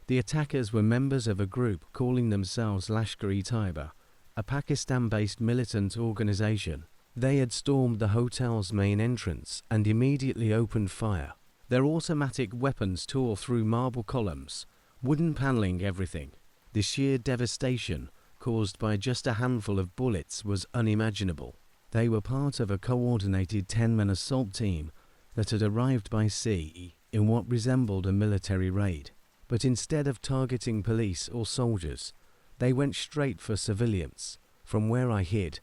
The attackers were members of a group calling themselves Lashkar-e-Taiba, a Pakistan-based militant organization. They had stormed the hotel's main entrance and immediately opened fire. Their automatic weapons tore through marble columns, wooden paneling, everything. The sheer devastation caused by just a handful of bullets was unimaginable. They were part of a coordinated 10-man assault team that had arrived by sea in what resembled a military raid. But instead of targeting police or soldiers, they went straight for civilians. From where I hid,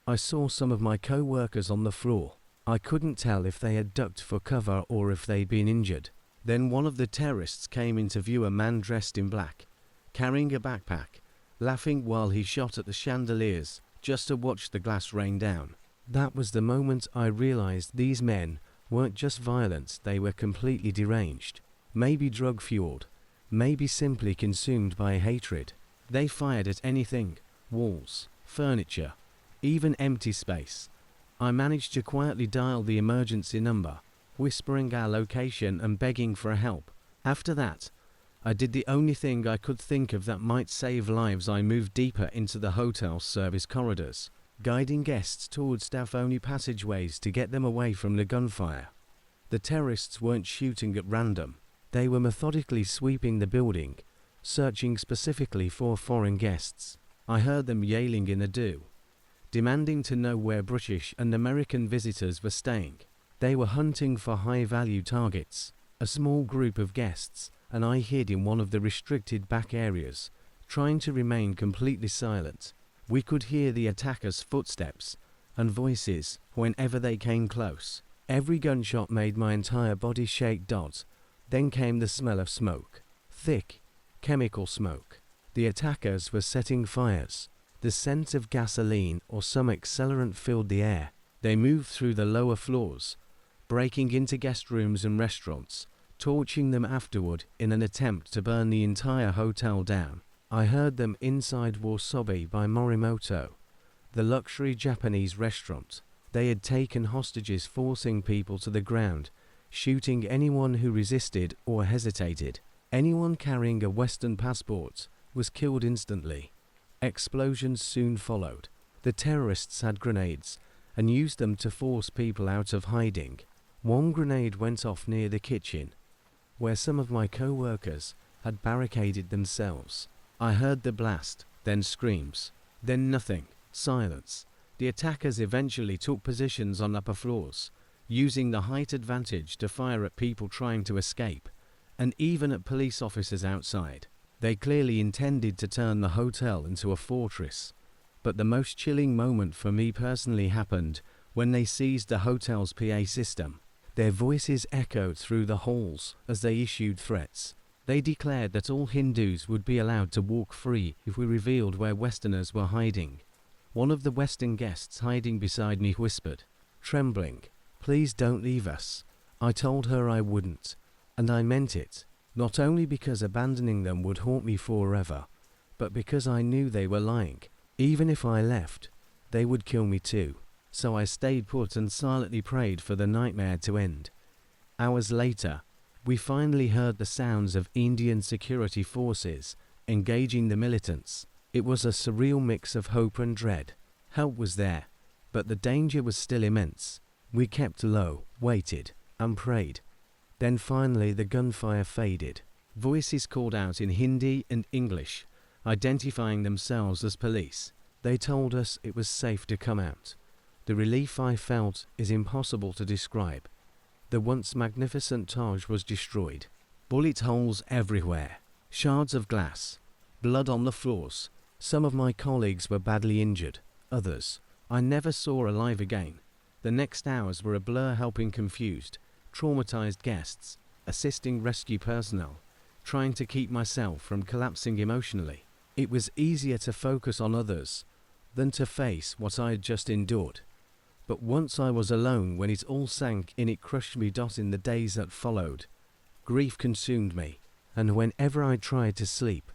I saw some of my co-workers on the floor. I couldn't tell if they had ducked for cover or if they'd been injured. Then one of the terrorists came into view, a man dressed in black, carrying a backpack, laughing while he shot at the chandeliers just to watch the glass rain down. That was the moment I realized these men weren't just violent, they were completely deranged. Maybe drug-fueled, maybe simply consumed by hatred. They fired at anything, walls, furniture, even empty space. I managed to quietly dial the emergency number, whispering our location and begging for help. After that, I did the only thing I could think of that might save lives. I moved deeper into the hotel's service corridors, guiding guests towards staff-only passageways to get them away from the gunfire. The terrorists weren't shooting at random. They were methodically sweeping the building, searching specifically for foreign guests. I heard them yelling in Urdu, demanding to know where British and American visitors were staying. They were hunting for high-value targets. A small group of guests and I hid in one of the restricted back areas, trying to remain completely silent. We could hear the attackers' footsteps and voices whenever they came close. Every gunshot made my entire body shake. Then came the smell of smoke. Thick, chemical smoke. The attackers were setting fires. The scent of gasoline or some accelerant filled the air. They moved through the lower floors, breaking into guest rooms and restaurants, torching them afterward in an attempt to burn the entire hotel down. I heard them inside Wasabi by Morimoto, the luxury Japanese restaurant. They had taken hostages, forcing people to the ground, shooting anyone who resisted or hesitated. Anyone carrying a Western passport was killed instantly. Explosions soon followed. The terrorists had grenades and used them to force people out of hiding. One grenade went off near the kitchen, where some of my co-workers had barricaded themselves. I heard the blast, then screams, then nothing, silence. The attackers eventually took positions on upper floors, using the height advantage to fire at people trying to escape, and even at police officers outside. They clearly intended to turn the hotel into a fortress. But the most chilling moment for me personally happened when they seized the hotel's PA system. Their voices echoed through the halls as they issued threats. They declared that all Hindus would be allowed to walk free if we revealed where Westerners were hiding. One of the Western guests hiding beside me whispered, trembling, "Please don't leave us." I told her I wouldn't, and I meant it, not only because abandoning them would haunt me forever, but because I knew they were lying. Even if I left, they would kill me too. So I stayed put and silently prayed for the nightmare to end. Hours later, we finally heard the sounds of Indian security forces engaging the militants. It was a surreal mix of hope and dread. Help was there, but the danger was still immense. We kept low, waited, and prayed. Then finally the gunfire faded. Voices called out in Hindi and English, identifying themselves as police. They told us it was safe to come out. The relief I felt is impossible to describe. The once magnificent Taj was destroyed. Bullet holes everywhere, shards of glass, blood on the floors. Some of my colleagues were badly injured, others I never saw alive again. The next hours were a blur, helping confused, traumatized guests, assisting rescue personnel, trying to keep myself from collapsing emotionally. It was easier to focus on others than to face what I had just endured. But once I was alone, when it all sank in, it crushed me. In the days that followed, grief consumed me, and whenever I tried to sleep,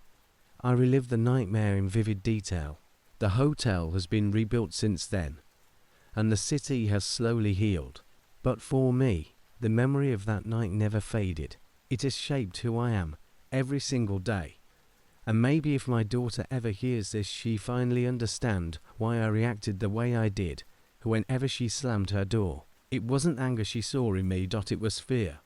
I relived the nightmare in vivid detail. The hotel has been rebuilt since then, and the city has slowly healed. But for me, The memory of that night never faded. It has shaped who I am every single day. And maybe if my daughter ever hears this, she finally understand why I reacted the way I did whenever she slammed her door. It wasn't anger she saw in me, it was fear.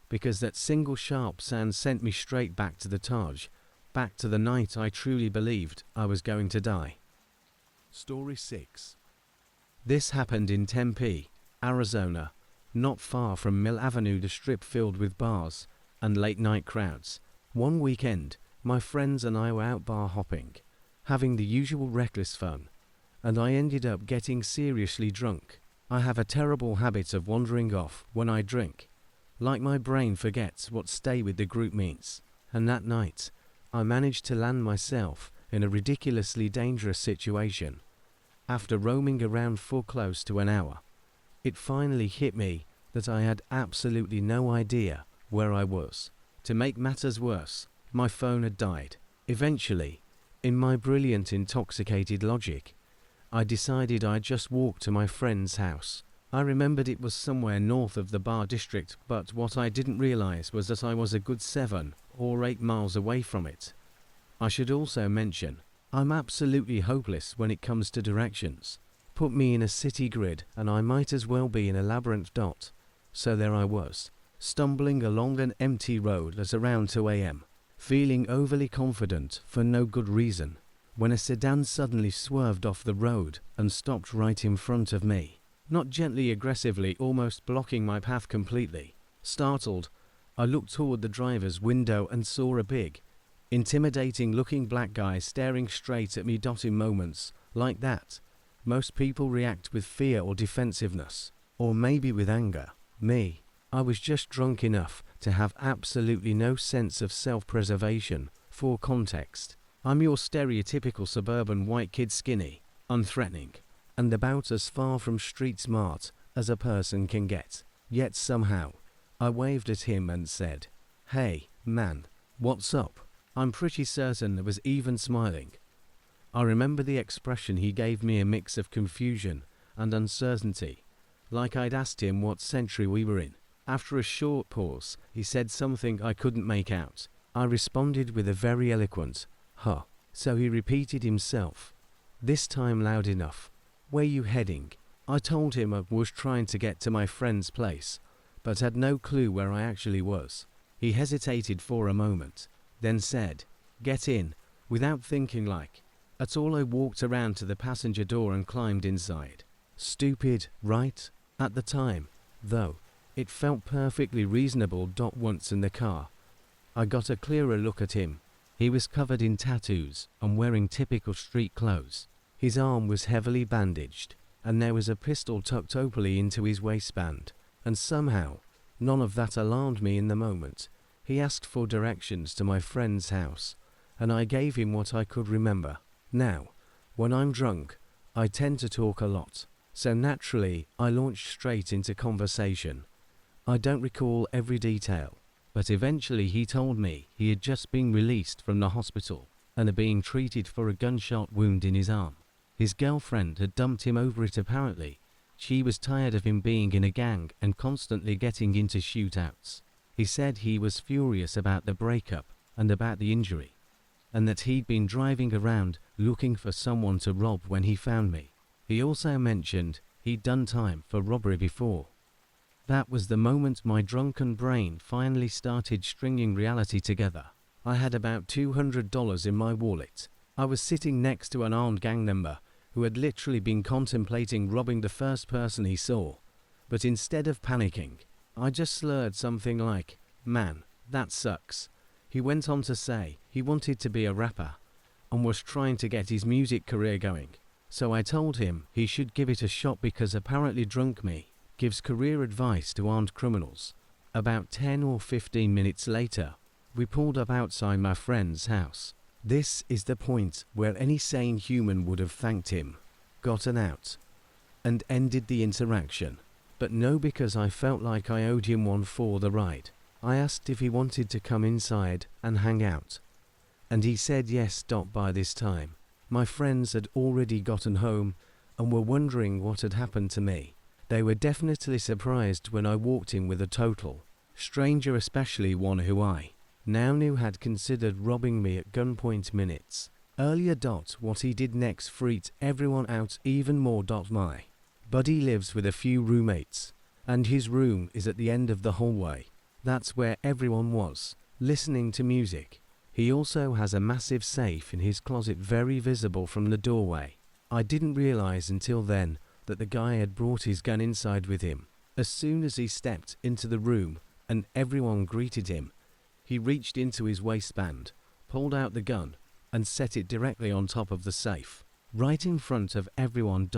Because that single sharp sound sent me straight back to the Taj, back to the night I truly believed I was going to die. Story 6. This happened in Tempe, Arizona, not far from Mill Avenue, the strip filled with bars and late night crowds. One weekend, my friends and I were out bar hopping, having the usual reckless fun, and I ended up getting seriously drunk. I have a terrible habit of wandering off when I drink. Like my brain forgets what stay with the group means. And that night, I managed to land myself in a ridiculously dangerous situation. After roaming around for close to an hour, it finally hit me that I had absolutely no idea where I was. To make matters worse, my phone had died. Eventually, in my brilliant intoxicated logic, I decided I'd just walk to my friend's house. I remembered it was somewhere north of the bar district, but what I didn't realize was that I was a good 7 or 8 miles away from it. I should also mention, I'm absolutely hopeless when it comes to directions. Put me in a city grid and I might as well be in a labyrinth. So there I was, stumbling along an empty road at around 2 a.m, feeling overly confident for no good reason, when a sedan suddenly swerved off the road and stopped right in front of me. Not gently, aggressively, almost blocking my path completely. Startled, I looked toward the driver's window and saw a big, intimidating-looking black guy staring straight at me. In moments like that, most people react with fear or defensiveness, or maybe with anger. Me, I was just drunk enough to have absolutely no sense of self-preservation. For context, I'm your stereotypical suburban white kid, skinny, unthreatening, and about as far from street smart as a person can get. Yet somehow, I waved at him and said, "Hey, man, what's up?" I'm pretty certain I was even smiling. I remember the expression he gave me, a mix of confusion and uncertainty, like I'd asked him what century we were in. After a short pause, he said something I couldn't make out. I responded with a very eloquent, "Huh." So he repeated himself, this time loud enough. "Where you heading?" I told him I was trying to get to my friend's place, but had no clue where I actually was. He hesitated for a moment, then said, "Get in," without thinking like. At all, I walked around to the passenger door and climbed inside. Stupid, right? At the time, though, it felt perfectly reasonable. Once in the car, I got a clearer look at him. He was covered in tattoos and wearing typical street clothes. His arm was heavily bandaged, and there was a pistol tucked openly into his waistband. And somehow, none of that alarmed me in the moment. He asked for directions to my friend's house, and I gave him what I could remember. Now, when I'm drunk, I tend to talk a lot, so naturally I launched straight into conversation. I don't recall every detail, but eventually he told me he had just been released from the hospital and had been treated for a gunshot wound in his arm. His girlfriend had dumped him over it apparently. She was tired of him being in a gang and constantly getting into shootouts. He said he was furious about the breakup and about the injury, and that he'd been driving around looking for someone to rob when he found me. He also mentioned he'd done time for robbery before. That was the moment my drunken brain finally started stringing reality together. I had about $200 in my wallet. I was sitting next to an armed gang member who had literally been contemplating robbing the first person he saw. But instead of panicking, I just slurred something like, "Man, that sucks." He went on to say he wanted to be a rapper and was trying to get his music career going. So I told him he should give it a shot because apparently drunk me gives career advice to armed criminals. About 10 or 15 minutes later, we pulled up outside my friend's house. This is the point where any sane human would have thanked him, gotten out, and ended the interaction. But no, because I felt like I owed him one for the ride. I asked if he wanted to come inside and hang out, and he said yes. By this time, my friends had already gotten home and were wondering what had happened to me. They were definitely surprised when I walked in with a total stranger, especially one who I now knew had considered robbing me at gunpoint minutes earlier. What he did next freaked everyone out even more. My buddy lives with a few roommates, and his room is at the end of the hallway. That's where everyone was, listening to music. He also has a massive safe in his closet, very visible from the doorway. I didn't realize until then that the guy had brought his gun inside with him. As soon as he stepped into the room and everyone greeted him, he reached into his waistband, pulled out the gun, and set it directly on top of the safe, right in front of everyone.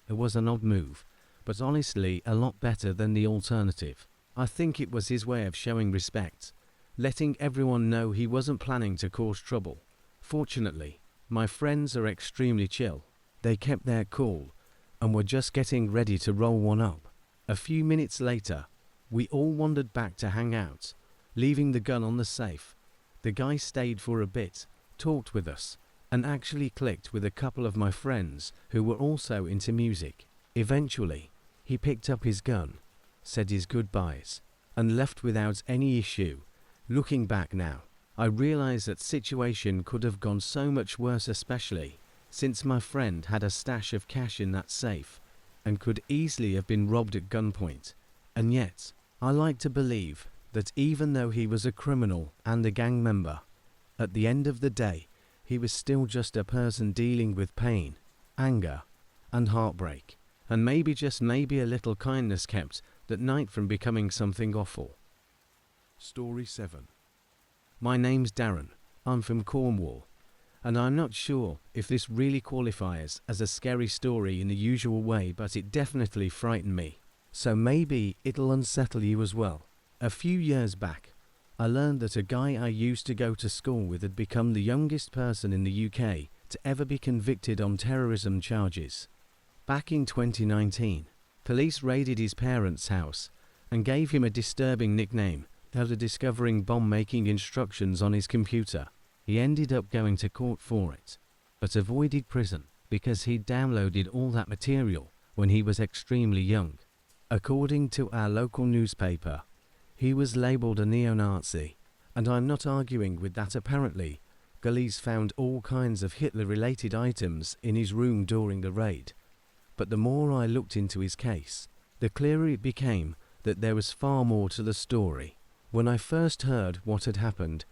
It was an odd move, but honestly a lot better than the alternative. I think it was his way of showing respect, letting everyone know he wasn't planning to cause trouble. Fortunately, my friends are extremely chill. They kept their cool and were just getting ready to roll one up. A few minutes later, we all wandered back to hang out, leaving the gun on the safe. The guy stayed for a bit, talked with us, and actually clicked with a couple of my friends who were also into music. Eventually, he picked up his gun, said his goodbyes, and left without any issue. Looking back now, I realize that situation could have gone so much worse, especially since my friend had a stash of cash in that safe and could easily have been robbed at gunpoint. And yet, I like to believe that even though he was a criminal and a gang member, at the end of the day, he was still just a person dealing with pain, anger, and heartbreak. And maybe, just maybe, a little kindness kept that night from becoming something awful. Story 7. My name's Darren. I'm from Cornwall, and I'm not sure if this really qualifies as a scary story in the usual way, but it definitely frightened me. So maybe it'll unsettle you as well. A few years back, I learned that a guy I used to go to school with had become the youngest person in the UK to ever be convicted on terrorism charges. Back in 2019, police raided his parents' house and gave him a disturbing nickname after discovering bomb-making instructions on his computer. He ended up going to court for it, but avoided prison because he'd downloaded all that material when he was extremely young. According to our local newspaper, he was labelled a neo-Nazi, and I'm not arguing with that. Apparently, police found all kinds of Hitler-related items in his room during the raid. But the more I looked into his case, the clearer it became that there was far more to the story. When I first heard what had happened,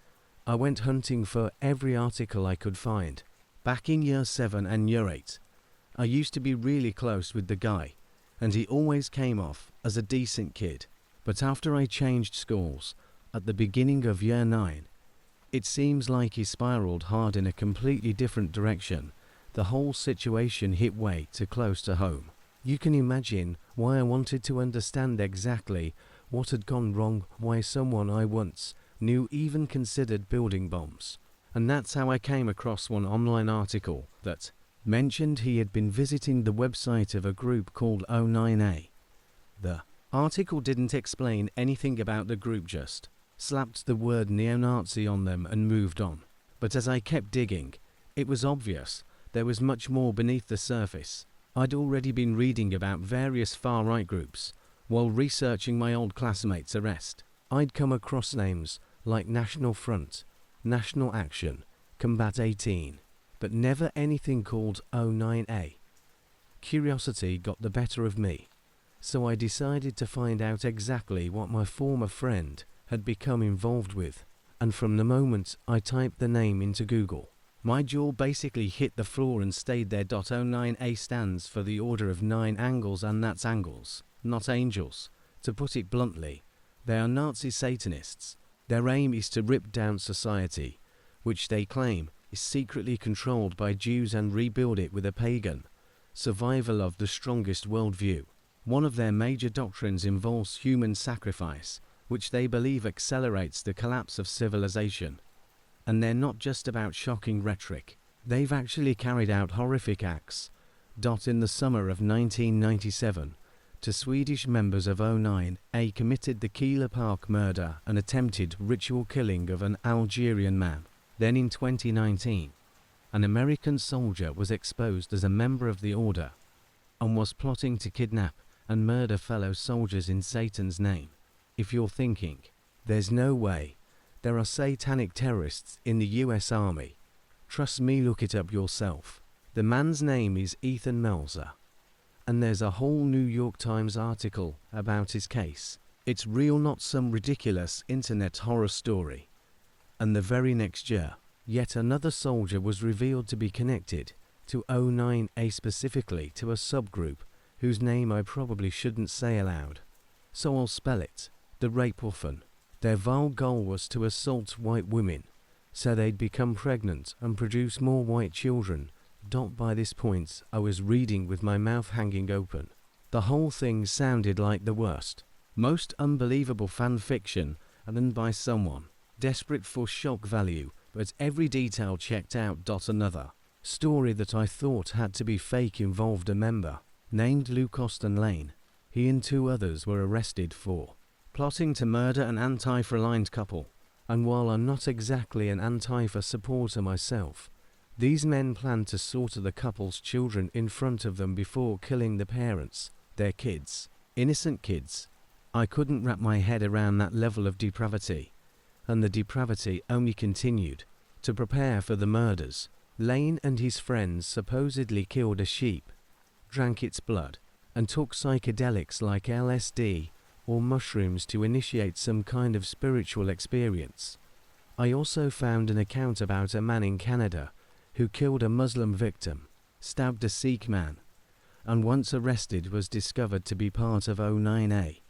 I went hunting for every article I could find. Back in year 7 and year 8, I used to be really close with the guy, and he always came off as a decent kid. But after I changed schools, at the beginning of year 9, it seems like he spiraled hard in a completely different direction. The whole situation hit way too close to home. You can imagine why I wanted to understand exactly what had gone wrong, why someone I once knew even considered building bombs. And that's how I came across one online article that mentioned he had been visiting the website of a group called O9A. The article didn't explain anything about the group, just slapped the word neo-Nazi on them and moved on. But as I kept digging, it was obvious there was much more beneath the surface. I'd already been reading about various far-right groups while researching my old classmates' arrest. I'd come across names like National Front, National Action, Combat 18, but never anything called O9A. Curiosity got the better of me, so I decided to find out exactly what my former friend had become involved with, and from the moment I typed the name into Google, my jaw basically hit the floor and stayed there. O9A stands for the Order of 9 Angles, and that's angles, not angels. To put it bluntly, they are Nazi Satanists. Their aim is to rip down society, which they claim is secretly controlled by Jews, and rebuild it with a pagan, survival of the strongest worldview. One of their major doctrines involves human sacrifice, which they believe accelerates the collapse of civilization. And they're not just about shocking rhetoric. They've actually carried out horrific acts. In the summer of 1997, two Swedish members of O9A committed the Keeler Park murder and attempted ritual killing of an Algerian man. Then in 2019, an American soldier was exposed as a member of the order and was plotting to kidnap and murder fellow soldiers in Satan's name. If you're thinking, there's no way, there are satanic terrorists in the US Army, trust me, look it up yourself. The man's name is Ethan Melzer, and there's a whole New York Times article about his case. It's real, not some ridiculous internet horror story. And the very next year, yet another soldier was revealed to be connected to 09A, specifically to a subgroup whose name I probably shouldn't say aloud, so I'll spell it. The Rape Orphan. Their vile goal was to assault white women, so they'd become pregnant and produce more white children. By this point, I was reading with my mouth hanging open. The whole thing sounded like the worst, most unbelievable fan fiction, and by someone desperate for shock value, but every detail checked out. Another story that I thought had to be fake involved a member named Luke Austin Lane. He and 2 others were arrested for plotting to murder an Antifa-aligned couple, and while I'm not exactly an Antifa supporter myself, these men planned to slaughter the couple's children in front of them before killing the parents, their kids, innocent kids. I couldn't wrap my head around that level of depravity, and the depravity only continued. To prepare for the murders, Lane and his friends supposedly killed a sheep, drank its blood, and took psychedelics like LSD or mushrooms to initiate some kind of spiritual experience. I also found an account about a man in Canada who killed a Muslim victim, stabbed a Sikh man, and once arrested was discovered to be part of 09A.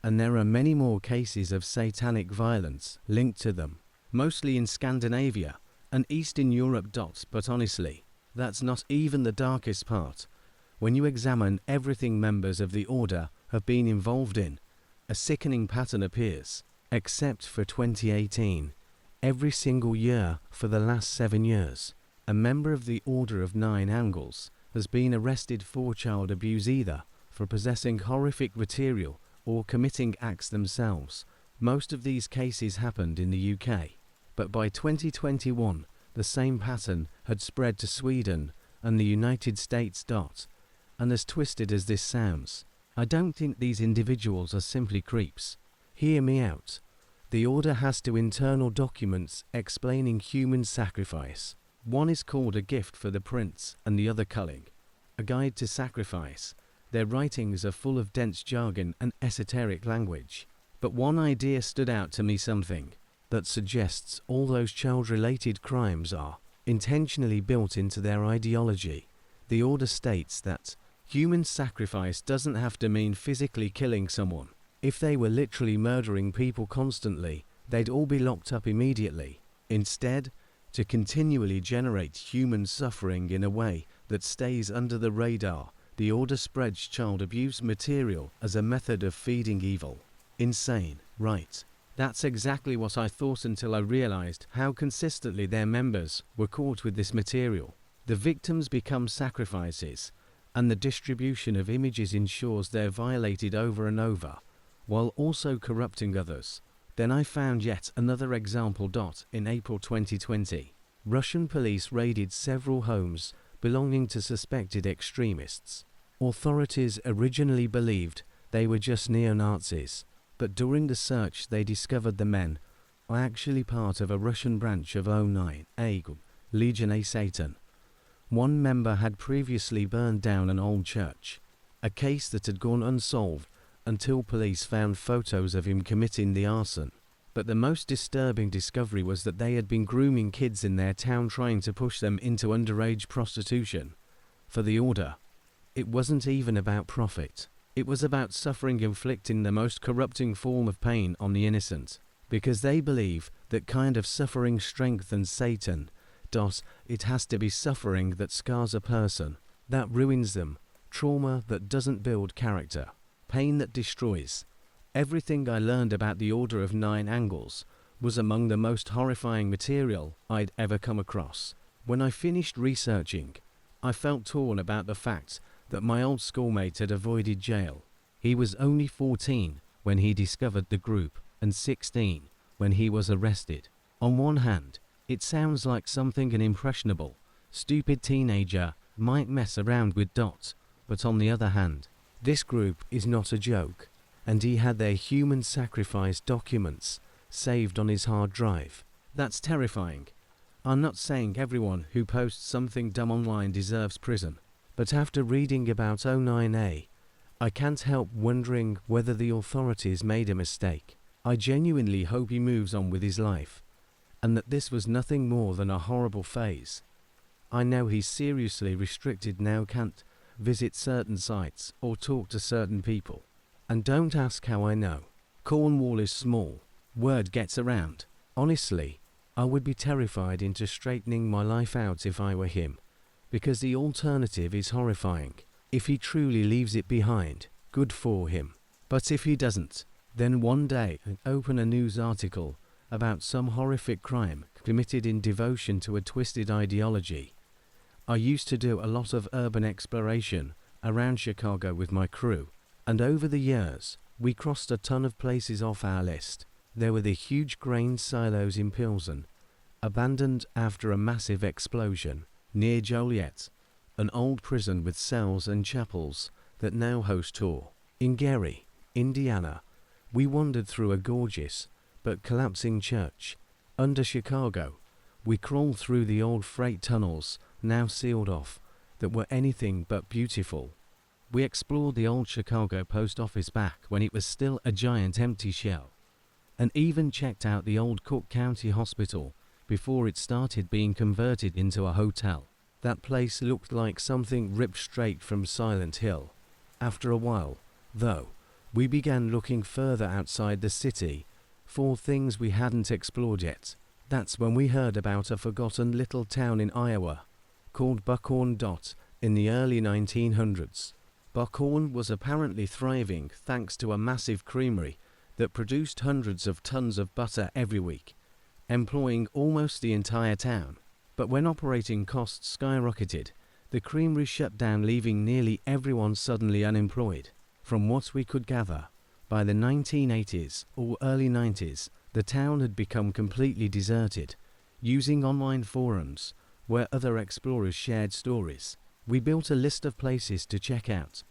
And there are many more cases of satanic violence linked to them, mostly in Scandinavia and Eastern Europe. But honestly, that's not even the darkest part. When you examine everything members of the order have been involved in, a sickening pattern appears. Except for 2018, every single year for the last 7 years, a member of the Order of 9 Angles has been arrested for child abuse, either for possessing horrific material or committing acts themselves. Most of these cases happened in the UK, but by 2021, the same pattern had spread to Sweden and the United States. And as twisted as this sounds, I don't think these individuals are simply creeps. Hear me out. The order has 2 internal documents explaining human sacrifice. One is called A Gift for the Prince, and the other Culling, A Guide to Sacrifice. Their writings are full of dense jargon and esoteric language. But one idea stood out to me, something that suggests all those child-related crimes are intentionally built into their ideology. The order states that human sacrifice doesn't have to mean physically killing someone. If they were literally murdering people constantly, they'd all be locked up immediately. Instead, to continually generate human suffering in a way that stays under the radar, the order spreads child abuse material as a method of feeding evil. Insane, right? That's exactly what I thought until I realized how consistently their members were caught with this material. The victims become sacrifices, and the distribution of images ensures they're violated over and over, while also corrupting others. Then I found yet another example. In April 2020, Russian police raided several homes belonging to suspected extremists. Authorities originally believed they were just neo-Nazis, but during the search they discovered the men are actually part of a Russian branch of 09A, Legion A Satan. One member had previously burned down an old church, a case that had gone unsolved until police found photos of him committing the arson. But the most disturbing discovery was that they had been grooming kids in their town, trying to push them into underage prostitution. For the order, it wasn't even about profit. It was about suffering, inflicting the most corrupting form of pain on the innocent, because they believe that kind of suffering strengthens Satan. It has to be suffering that scars a person, that ruins them, trauma that doesn't build character, pain that destroys. Everything I learned about the Order of 9 Angles was among the most horrifying material I'd ever come across. When I finished researching, I felt torn about the fact that my old schoolmate had avoided jail. He was only 14 when he discovered the group, and 16 when he was arrested. On one hand, it sounds like something an impressionable, stupid teenager might mess around with. But on the other hand, This group is not a joke, and he had their human sacrifice documents saved on his hard drive. That's terrifying. I'm not saying everyone who posts something dumb online deserves prison, but after reading about 09A, I can't help wondering whether the authorities made a mistake. I genuinely hope he moves on with his life, and that this was nothing more than a horrible phase. I know he's seriously restricted now, can't visit certain sites or talk to certain people. And don't ask how I know. Cornwall is small. Word gets around. Honestly, I would be terrified into straightening my life out if I were him, because the alternative is horrifying. If he truly leaves it behind, good for him. But if he doesn't, then one day I'd open a news article about some horrific crime committed in devotion to a twisted ideology. I used to do a lot of urban exploration around Chicago with my crew, and over the years, we crossed a ton of places off our list. There were the huge grain silos in Pilsen, abandoned after a massive explosion, near Joliet, an old prison with cells and chapels that now host tour. In Gary, Indiana, we wandered through a gorgeous but collapsing church. Under Chicago, we crawled through the old freight tunnels, now sealed off, that were anything but beautiful. We explored the old Chicago post office back when it was still a giant empty shell, and even checked out the old Cook County Hospital before it started being converted into a hotel. That place looked like something ripped straight from Silent Hill. After a while, though, we began looking further outside the city for things we hadn't explored yet. That's when we heard about a forgotten little town in Iowa called Buckhorn. In the early 1900s. Buckhorn was apparently thriving thanks to a massive creamery that produced hundreds of tons of butter every week, employing almost the entire town. But when operating costs skyrocketed, the creamery shut down, leaving nearly everyone suddenly unemployed. From what we could gather, by the 1980s or early 90s, the town had become completely deserted. Using online forums where other explorers shared stories, we built a list of places to check out.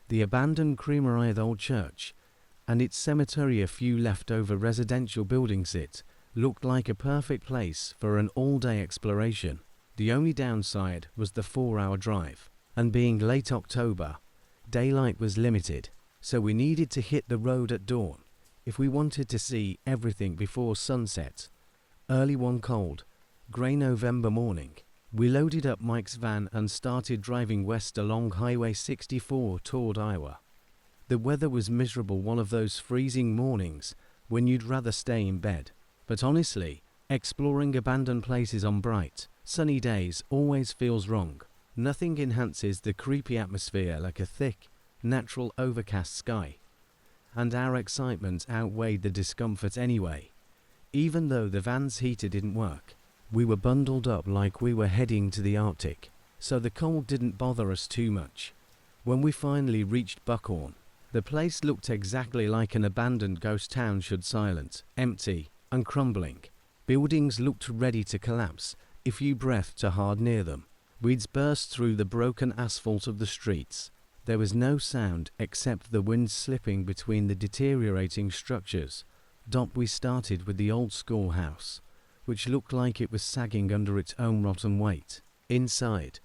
The abandoned creamery, the old church, and its cemetery, a few leftover residential buildings. It looked like a perfect place for an all-day exploration. The only downside was the 4-hour drive, and being late October, daylight was limited, so we needed to hit the road at dawn if we wanted to see everything before sunset. Early one cold, grey November morning, we loaded up Mike's van and started driving west along Highway 64 toward Iowa. The weather was miserable, one of those freezing mornings when you'd rather stay in bed. But honestly, exploring abandoned places on bright, sunny days always feels wrong. Nothing enhances the creepy atmosphere like a thick, natural overcast sky. And our excitement outweighed the discomfort anyway. Even though the van's heater didn't work, we were bundled up like we were heading to the Arctic, so the cold didn't bother us too much. When we finally reached Buckhorn, the place looked exactly like an abandoned ghost town should: silent, empty, and crumbling. Buildings looked ready to collapse if you breathed too hard near them. We'd burst through the broken asphalt of the streets. There was no sound except the wind slipping between the deteriorating structures. We started with the old schoolhouse, which looked like it was sagging under its own rotten weight. Inside,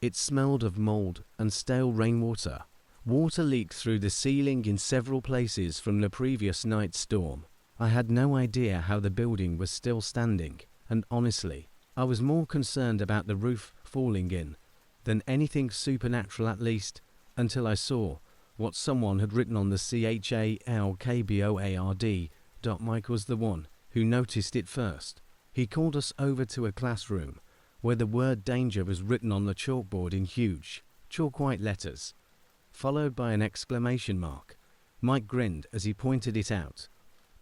it smelled of mold and stale rainwater. Water leaked through the ceiling in several places from the previous night's storm. I had no idea how the building was still standing, and honestly, I was more concerned about the roof falling in than anything supernatural, at least until I saw what someone had written on the CHALKBOARD. Mike was the one who noticed it first. He called us over to a classroom where the word danger was written on the chalkboard in huge, chalk-white letters, followed by an exclamation mark. Mike grinned as he pointed it out,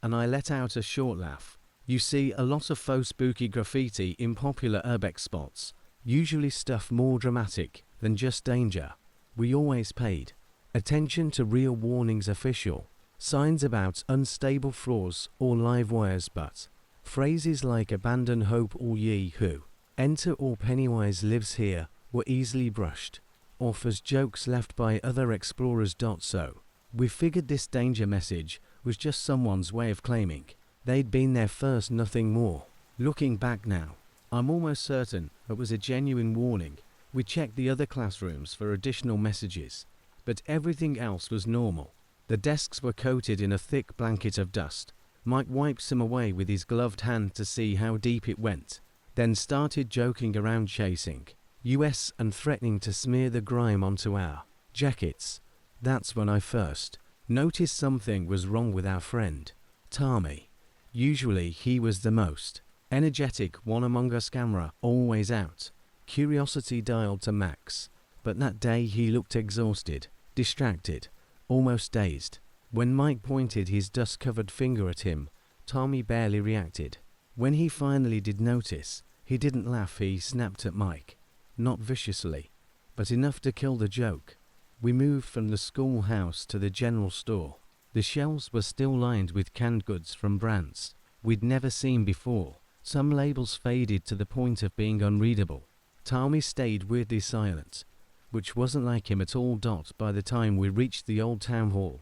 and I let out a short laugh. You see a lot of faux spooky graffiti in popular urbex spots, usually stuff more dramatic than just danger. We always paid attention to real warnings, official signs about unstable floors or live wires, but phrases like abandon hope or ye who enter or Pennywise lives here were easily brushed offers jokes left by other explorers. So, we figured this danger message was just someone's way of claiming they'd been there first, nothing more. Looking back now, I'm almost certain it was a genuine warning. We checked the other classrooms for additional messages, but everything else was normal. The desks were coated in a thick blanket of dust. Mike wiped some away with his gloved hand to see how deep it went, then started joking around, chasing US and threatening to smear the grime onto our jackets. That's when I first noticed something was wrong with our friend, Tommy. Usually he was the most energetic one among us, camera always out, curiosity dialed to max, but that day he looked exhausted, distracted, almost dazed. When Mike pointed his dust-covered finger at him, Tommy barely reacted. When he finally did notice, he didn't laugh, he snapped at Mike. Not viciously, but enough to kill the joke. We moved from the schoolhouse to the general store. The shelves were still lined with canned goods from brands we'd never seen before. Some labels faded to the point of being unreadable. Tommy stayed weirdly silent, which wasn't like him at all. By the time we reached the old town hall,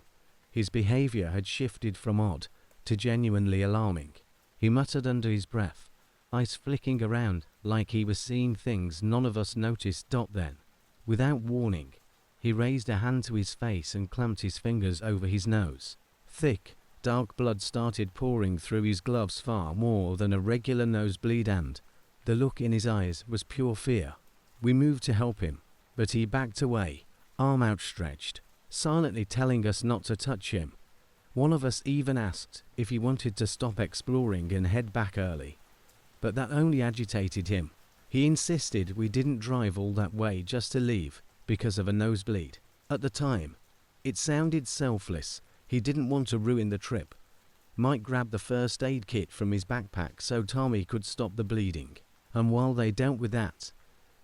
his behavior had shifted from odd to genuinely alarming. He muttered under his breath, eyes flicking around like he was seeing things none of us noticed. Then, without warning, he raised a hand to his face and clamped his fingers over his nose. Thick, dark blood started pouring through his gloves, far more than a regular nosebleed, and the look in his eyes was pure fear. We moved to help him, but he backed away, arm outstretched, silently telling us not to touch him. One of us even asked if he wanted to stop exploring and head back early, but that only agitated him. He insisted we didn't drive all that way just to leave because of a nosebleed. At the time, it sounded selfless. He didn't want to ruin the trip. Mike grabbed the first aid kit from his backpack so Tommy could stop the bleeding, and while they dealt with that,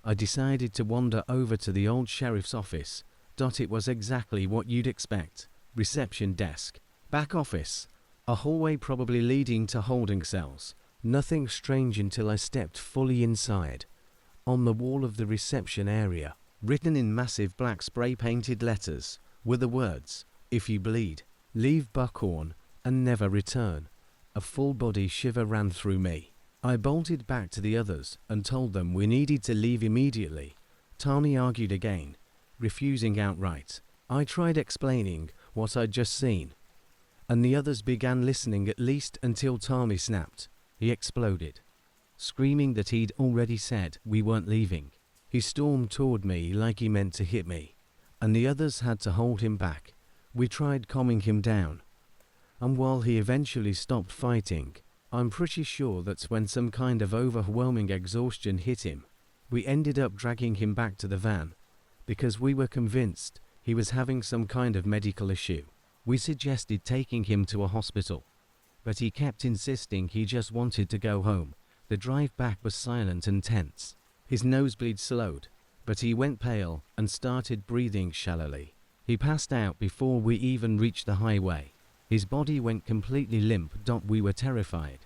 I decided to wander over to the old sheriff's office. It was exactly what you'd expect. Reception desk, back office, a hallway probably leading to holding cells. Nothing strange until I stepped fully inside. On the wall of the reception area, written in massive black spray-painted letters, were the words, "If you bleed, leave Buckhorn and never return." A full-body shiver ran through me. I bolted back to the others and told them we needed to leave immediately. Tommy argued again, refusing outright. I tried explaining what I'd just seen, and the others began listening, at least until Tommy snapped. He exploded, screaming that he'd already said we weren't leaving. He stormed toward me like he meant to hit me, and the others had to hold him back. We tried calming him down, and while he eventually stopped fighting, I'm pretty sure that's when some kind of overwhelming exhaustion hit him. We ended up dragging him back to the van, because we were convinced he was having some kind of medical issue. We suggested taking him to a hospital, but he kept insisting he just wanted to go home. The drive back was silent and tense. His nosebleed slowed, but he went pale and started breathing shallowly. He passed out before we even reached the highway. His body went completely limp. We were terrified.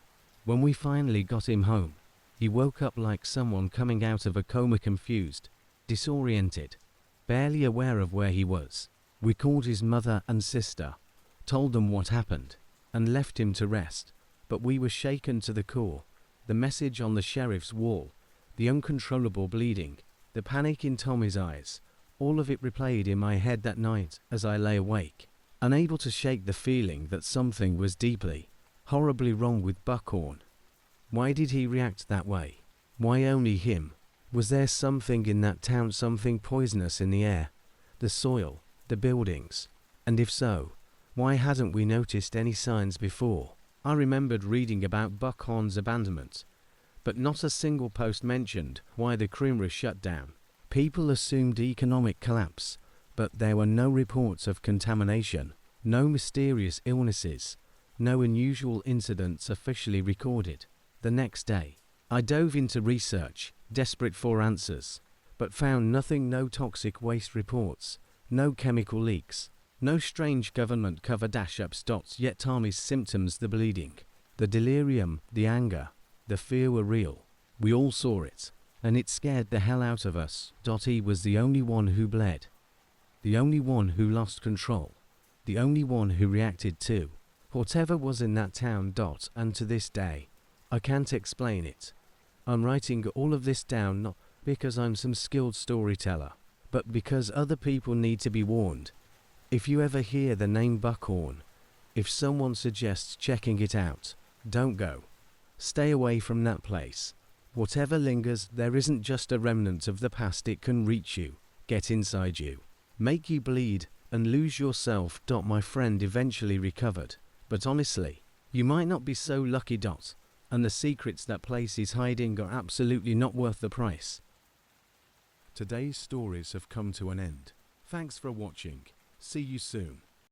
When we finally got him home, he woke up like someone coming out of a coma, confused, disoriented, barely aware of where he was. We called his mother and sister, told them what happened, and left him to rest. But we were shaken to the core. The message on the sheriff's wall, the uncontrollable bleeding, the panic in Tommy's eyes, all of it replayed in my head that night as I lay awake, unable to shake the feeling that something was deeply, horribly wrong with Buckhorn. Why did he react that way? Why only him? Was there something in that town, something poisonous in the air, the soil, the buildings? And if so, why hadn't we noticed any signs before? I remembered reading about Buckhorn's abandonment, but not a single post mentioned why the creamery shut down. People assumed economic collapse, but there were no reports of contamination, no mysterious illnesses, no unusual incidents officially recorded. The next day, I dove into research, desperate for answers, but found nothing. No toxic waste reports, no chemical leaks, no strange government cover dash-ups. Yet Tommy's symptoms, the bleeding, the delirium, the anger, the fear were real. We all saw it. and it scared the hell out of us. He was the only one who bled, the only one who lost control, the only one who reacted to whatever was in that town. And to this day, I can't explain it. I'm writing all of this down not because I'm some skilled storyteller, but because other people need to be warned. If you ever hear the name Buckhorn, if someone suggests checking it out, don't go. Stay away from that place. Whatever lingers, there isn't just a remnant of the past. It can reach you, get inside you, make you bleed, and lose yourself. My friend eventually recovered, but honestly, you might not be so lucky. And the secrets that place is hiding are absolutely not worth the price. Today's stories have come to an end. Thanks for watching. See you soon.